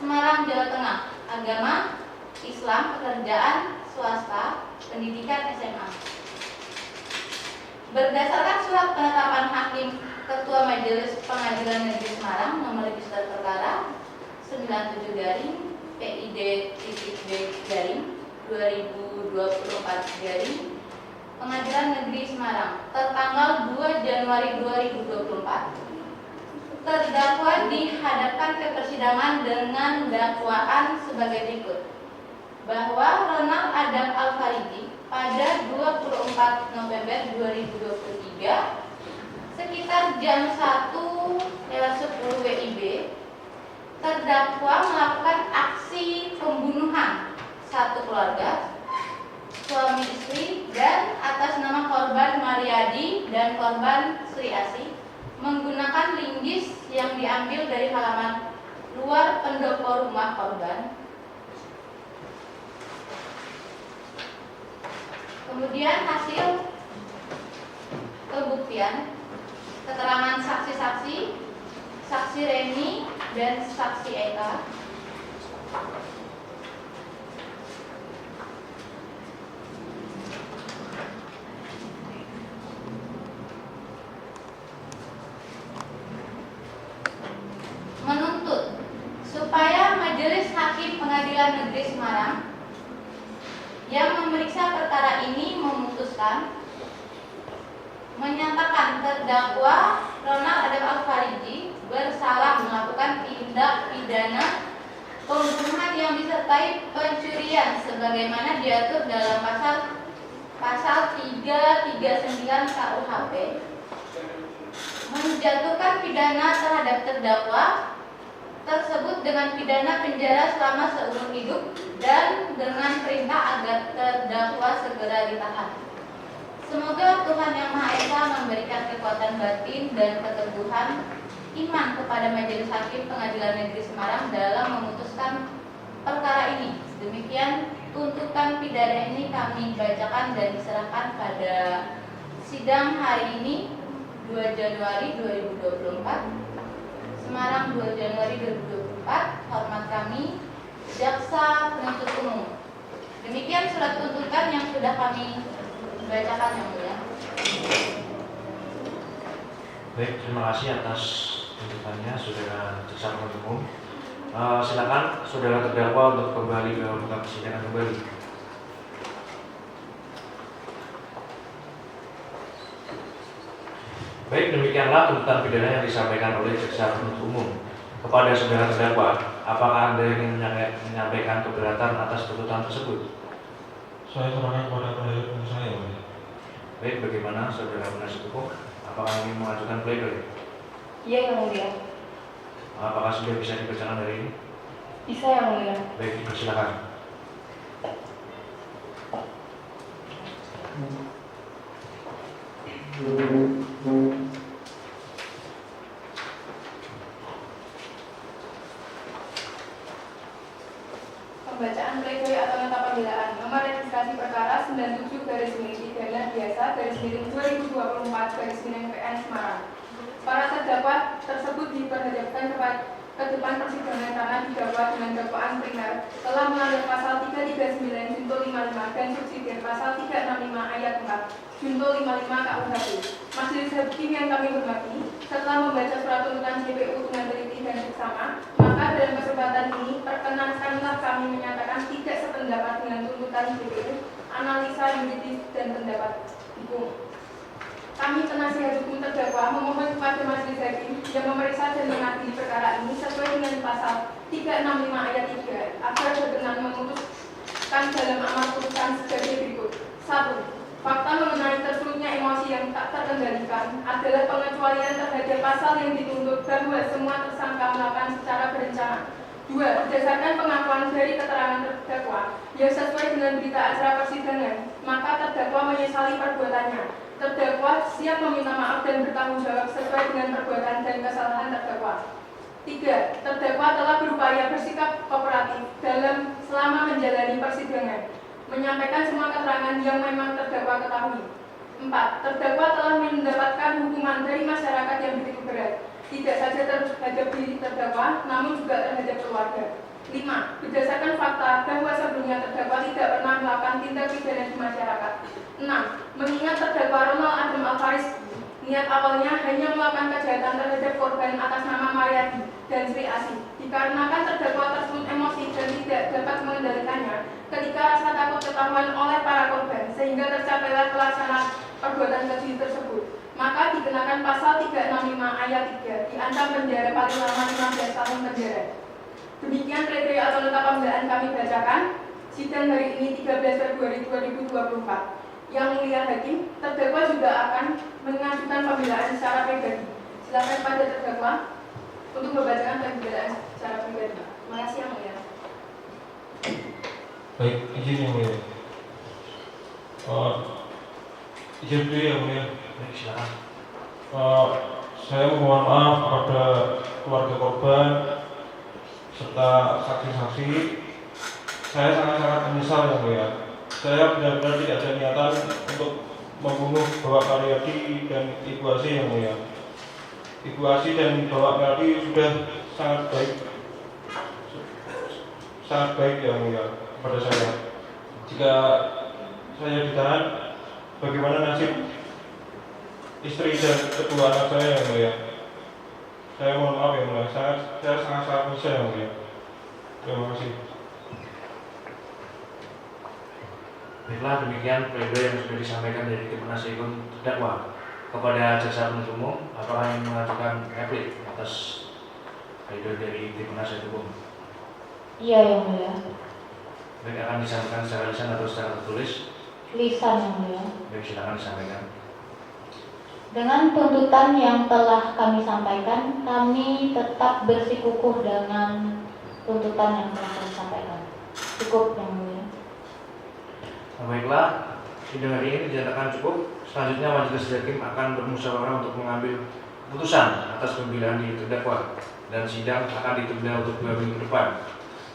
Semarang, Jawa Tengah. Agama Islam, pekerjaan swasta, pendidikan SMA. Berdasarkan surat penetapan Hakim Ketua Majelis Pengadilan Negeri Semarang nomor register perkara 97 garing PID.B garing 2024 garing Pengadilan Negeri Semarang tertanggal 2 Januari 2024. Terdakwa dihadapkan ke persidangan dengan dakwaan sebagai berikut. Bahwa Ronald Adam Alfariji pada 24 November 2023 sekitar jam 1:10 WIB terdakwa melakukan aksi pembunuhan satu keluarga, suami istri, dan atas nama korban Mariadi dan korban Sri Asih menggunakan linggis yang diambil dari halaman luar pendopo rumah korban. Kemudian hasil pembuktian, keterangan saksi-saksi, saksi Reni dan saksi Eka. Menuntut supaya Majelis Hakim Pengadilan Negeri Semarang yang memeriksa perkara ini memutuskan menyatakan terdakwa Ronald Adam Alfariji bersalah melakukan tindak pidana pembunuhan yang disertai pencurian sebagaimana diatur dalam pasal 339 KUHP, menjatuhkan pidana terhadap terdakwa tersebut dengan pidana penjara selama seumur hidup dan dengan perintah agar terdakwa segera ditahan. Semoga Tuhan Yang Maha Esa memberikan kekuatan batin dan keteguhan iman kepada Majelis Hakim Pengadilan Negeri Semarang dalam memutuskan perkara ini. Demikian tuntutan pidana ini kami bacakan dan diserahkan pada sidang hari ini 2 Januari 2024. Semarang 2 Januari 2024. Hormat kami, Jaksa Penuntut Umum. Demikian surat tuntutan yang sudah kami bacakan, yang mulia. Baik, terima kasih atas tuntutannya, saudara Jaksa Penuntut Umum. Silakan saudara terdakwa untuk kembali ke muka persidangan kembali. Baik, demikianlah tuntutan pidana yang disampaikan oleh Jaksa Penuntut Umum kepada saudara terdakwa. Apakah Anda ingin menyampaikan keberatan atas tuntutan tersebut? Saya serahkan kepada penasihat saya, Pak. Baik, bagaimana saudara penasihat hukum? Apakah ingin mengajukan pledoi? Iya, Yang Mulia. Apakah sudah bisa dibacakan hari ini? Bisa, Yang Mulia. Baik, dipersilakan. Pembacaan pledoi atau nota pembelaan. Nomor registrasi perkara 97/pidana biasa /2024/PN Semarang. Para terdakwa tersebut diperhadapkan ke depan persidangan karena didakwa dengan dakwaan primer telah melanggar pasal 339 junto 55 dan subsidiar pasal 365 ayat 4 junto 55 KUHP. Majelis Hakim yang kami hormati, setelah membaca surat tuntutan JPU dengan teliti dan seksama, maka Maka dalam kesempatan ini, perkenankanlah kami menyatakan tidak sependapat dengan tuntutan JPU, analisa yuridis dan pendapat hukum. Kami penasihat hukum terdakwa memohon kepada majelis hakim yang memeriksa dan mengadili perkara ini sesuai dengan pasal 365 ayat 3 agar berkenan memutuskan dalam amar putusan sebagai berikut. 1. Fakta mengenai tersulusnya emosi yang tak terkendalikan adalah pengecualian terhadap pasal yang dituntut bahwa semua tersangka melakukan secara berencana. 2. Berdasarkan pengakuan dari keterangan terdakwa yang sesuai dengan berita acara persidangan, maka terdakwa menyesali perbuatannya. Terdakwa siap meminta maaf dan bertanggung jawab sesuai dengan perbuatan dan kesalahan terdakwa. 3. Terdakwa telah berupaya bersikap kooperatif dalam selama menjalani persidangan, menyampaikan semua keterangan yang memang terdakwa ketahui. 4. Terdakwa telah mendapatkan hukuman dari masyarakat yang begitu berat, tidak saja terhadap diri terdakwa, namun juga terhadap keluarga. 5. Berdasarkan fakta bahwa sebelumnya terdakwa tidak pernah melakukan tindak pidana di masyarakat. 6. Mengingat terdakwa Ronald Adam Alvarizky, niat awalnya hanya melakukan kejahatan terhadap korban atas nama Mariati dan Sri Asih. Dikarenakan terdakwa tersulut emosi dan tidak dapat mengendalikannya ketika rasa takut ketahuan oleh para korban, sehingga tercapailah pelaksanaan perbuatan keji tersebut, maka dikenakan pasal 365 ayat 3, diancam penjara paling lama 15 tahun penjara. Demikian pledoi atau nota pembelaan kami bacakan. Sidang hari ini 13 Februari 2024. Yang mulia hakim, terdakwa juga akan mengajukan pembelaan secara pribadi. Silakan pada terdakwa untuk membacakan pembelaan secara pribadi. Terima kasih yang mulia. Baik, izin yang mulia. Izin dulu yang mulia. Baik, silakan. Saya mohon maaf kepada keluarga korban serta saksi-saksi. Saya sangat-sangat menyesal yang mulia. Saya benar-benar tidak ada niatan untuk membunuh Bapak Mariati dan Ibu Asih yang mulia. Ibu Asih dan Bapak Mariati sudah sangat baik yang mulia kepada saya. Jika saya ditahan, bagaimana nasib istri dan kedua anak saya yang mulia? Saya mohon maaf yang mulia. Saya sangat-sangat menyesal yang mulia. Terima kasih. Baiklah, demikian pledoi yang sudah disampaikan dari tim penasihat hukum terdakwa. Kepada jaksa penuntut umum, apakah yang mengajukan replik atas pledoi dari tim penasihat hukum? Iya yang mulia. Baik, akan disampaikan secara lisan atau secara tertulis? Lisan yang mulia. Baik, silakan disampaikan. Dengan tuntutan yang telah kami sampaikan, kami tetap bersikukuh dengan tuntutan yang telah kami sampaikan. Cukup yang mulia. Baiklah, sidang hari ini dinyatakan cukup. Selanjutnya majelis hakim akan bermusyawarah untuk mengambil putusan atas pembelaan di terdakwa, dan sidang akan ditunda untuk 2 minggu depan.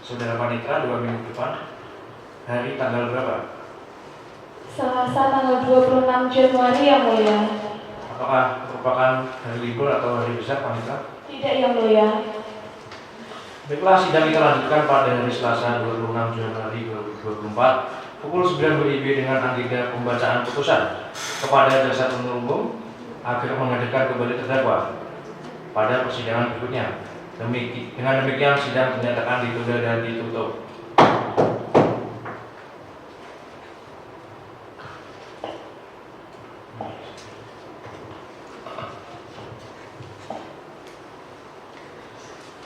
Saudara Panitra, 2 minggu depan, hari tanggal berapa? Selasa tanggal 26 Januari yang mulia. Apakah merupakan hari libur atau hari besar, Panitra? Tidak yang mulia. Baiklah, sidang kita lanjutkan pada hari Selasa 26 Januari 2024 pukul 9 WIB dengan agenda pembacaan putusan kepada jaksa penuntut umum agar menghadirkan kembali terdakwa pada persidangan berikutnya. Dengan demikian sidang dinyatakan ditunda dan ditutup.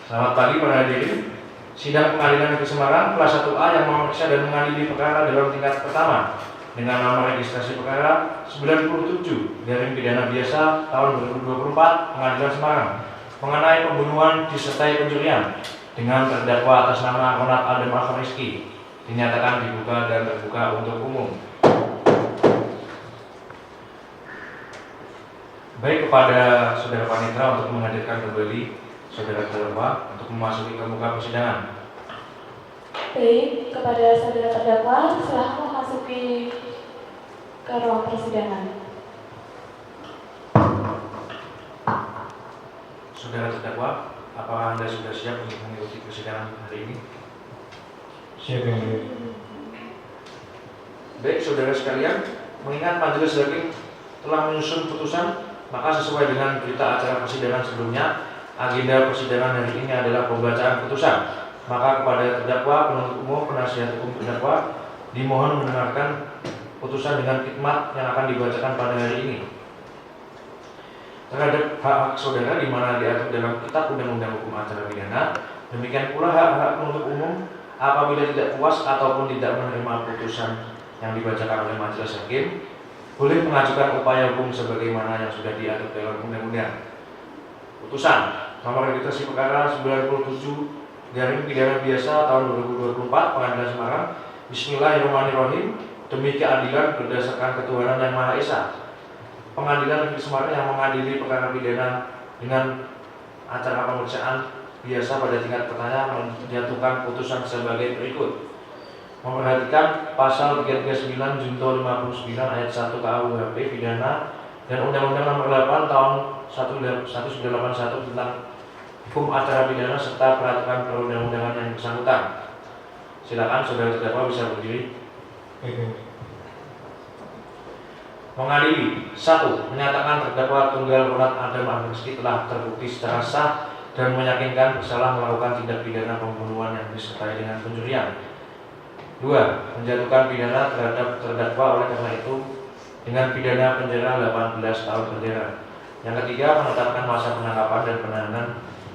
Selamat pagi para hadirin. Sidang Pengadilan Negeri Semarang kelas 1A yang memeriksa dan mengadili perkara dalam tingkat pertama dengan nomor registrasi perkara 97 garing pidana biasa tahun 2024 Pengadilan Semarang mengenai pembunuhan disertai pencurian dengan terdakwa atas nama Ronald Adam Alvarizky dinyatakan dibuka dan terbuka untuk umum. Baik, kepada saudara Panitra untuk menghadirkan kembali saudara terdakwa untuk memasuki ke muka persidangan. Baik, kepada saudara terdakwa, silahkan memasuki ke ruang persidangan. Saudara terdakwa, apakah Anda sudah siap untuk mengikuti persidangan hari ini? Siap yang mulia. Baik, saudara sekalian, mengingat majelis hakim telah menyusun putusan, maka sesuai dengan berita acara persidangan sebelumnya, Agenda persidangan hari ini adalah pembacaan putusan. Maka kepada terdakwa, penuntut umum, penasihat hukum terdakwa dimohon mendengarkan putusan dengan khidmat yang akan dibacakan pada hari ini. Terhadap hak-hak saudara di mana diatur dalam Kitab Undang-Undang Hukum Acara Pidana, demikian pula hak-hak penuntut umum apabila tidak puas ataupun tidak menerima putusan yang dibacakan oleh majelis hakim, boleh mengajukan upaya hukum sebagaimana yang sudah diatur dalam undang-undang. Putusan nomor registrasi perkara 97 garing pidana biasa tahun 2024 Pengadilan Semarang. Bismillahirrahmanirrahim. Demi keadilan berdasarkan ketuhanan yang Maha Esa, Pengadilan Negeri Semarang yang mengadili perkara pidana dengan acara pemeriksaan biasa pada tingkat pertama menjatuhkan putusan sebagai berikut. Memperhatikan pasal 339 junto 59 ayat 1 KUHP pidana dan Undang-Undang Nomor 8 tahun 1981 tentang hukum acara pidana serta peraturan perundang-undangan yang bersangkutan. Silakan saudara terdakwa bisa berdiri. Mengadili 1. Menyatakan terdakwa tunggal Ronald Adam Alfariski telah terbukti secara sah dan meyakinkan bersalah melakukan tindak pidana pembunuhan yang disertai dengan pencurian. 2. Menjatuhkan pidana terhadap terdakwa oleh karena itu dengan pidana penjara 18 tahun penjara. Yang ketiga, menetapkan masa penangkapan dan penahanan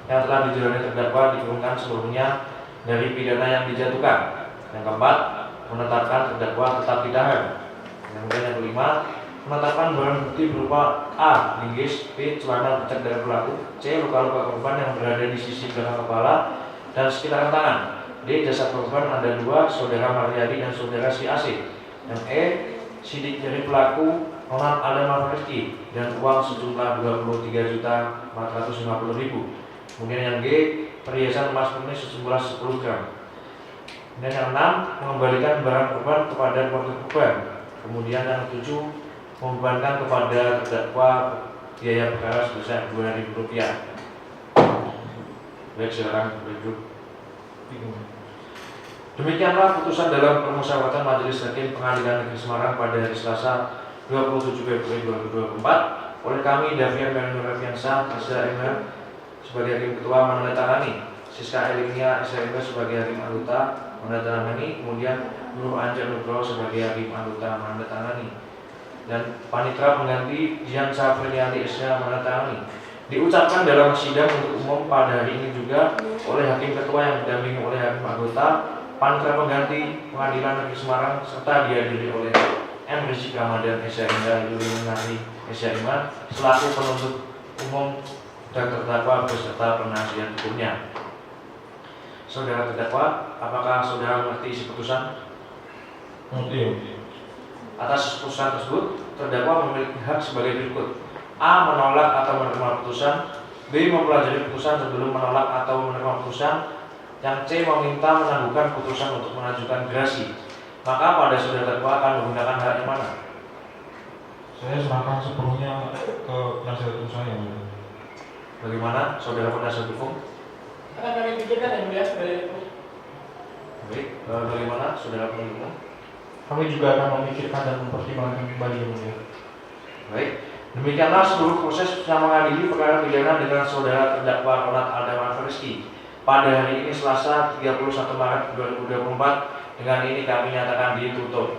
yang telah dijalani terdakwa dikurungkan sebelumnya dari pidana yang dijatuhkan. Yang keempat, menetapkan terdakwa tetap ditahan. Yang kelima, menetapkan barang bukti berupa A. linggis, B. celana becek dari pelaku, C. luka-luka korban yang berada di sisi belakang kepala dan sekitar tangan, D. jasad korban ada 2, saudara Mariadi dan saudara si AC, dan E. sidik jari pelaku Ronald Adam Alfariski dan uang sejumlah 23.450.000. Kemudian yang G. perhiasan emas murni sejumlah 10 gram. Dan yang 6. mengembalikan barang korban kepada keluarga korban. Kemudian yang 7. membebankan kepada terdakwa biaya perkara sebesar Rp2.000. Baik, silakan berduduk. Demikianlah putusan dalam permusyawaratan Majelis Hakim Pengadilan Negeri Semarang pada hari Selasa 27 Februari 2024 oleh kami Davian Menur Rafiansa SHMH sebagai hakim ketua menandatangani, Siska Elinia SHMH sebagai hakim anggota menandatangani, kemudian Nur Anjar Nugroho sebagai hakim anggota menandatangani, dan panitera pengganti Jian Safriniani SH menandatangani. Diucapkan dalam sidang untuk umum pada hari ini juga oleh hakim ketua yang didampingi oleh hakim anggota, panitera pengganti Pengadilan Negeri Semarang serta dihadiri oleh M. Rizky Ramadan SHMH Yulianari SHMH selaku penuntut umum dan terdakwa beserta penasihat hukumnya. Saudara terdakwa, apakah saudara mengerti isi putusan? Mengerti. Atas putusan tersebut, terdakwa memiliki hak sebagai berikut: A. menolak atau menerima putusan, B. mempelajari putusan sebelum menolak atau menerima putusan, yang C. meminta menangguhkan putusan untuk mengajukan gerasi. Maka pada saudara terdakwa akan menggunakan hak yang mana? Saya serahkan sepenuhnya ke penasihat hukum saya. Bagaimana saudara penasihat hukum? Akan kami pikirkan yang mulia dari itu. Baik, bagaimana saudara penuntut umum? Kami juga akan memikirkan dan mempertimbangkan kembali yang mulia. Baik, demikianlah seluruh proses yang mengadili perkara pidana dengan saudara terdakwa Ronald Adam Alfariski pada hari ini Selasa 31 Maret 2024. Dengan ini kami nyatakan ditutup.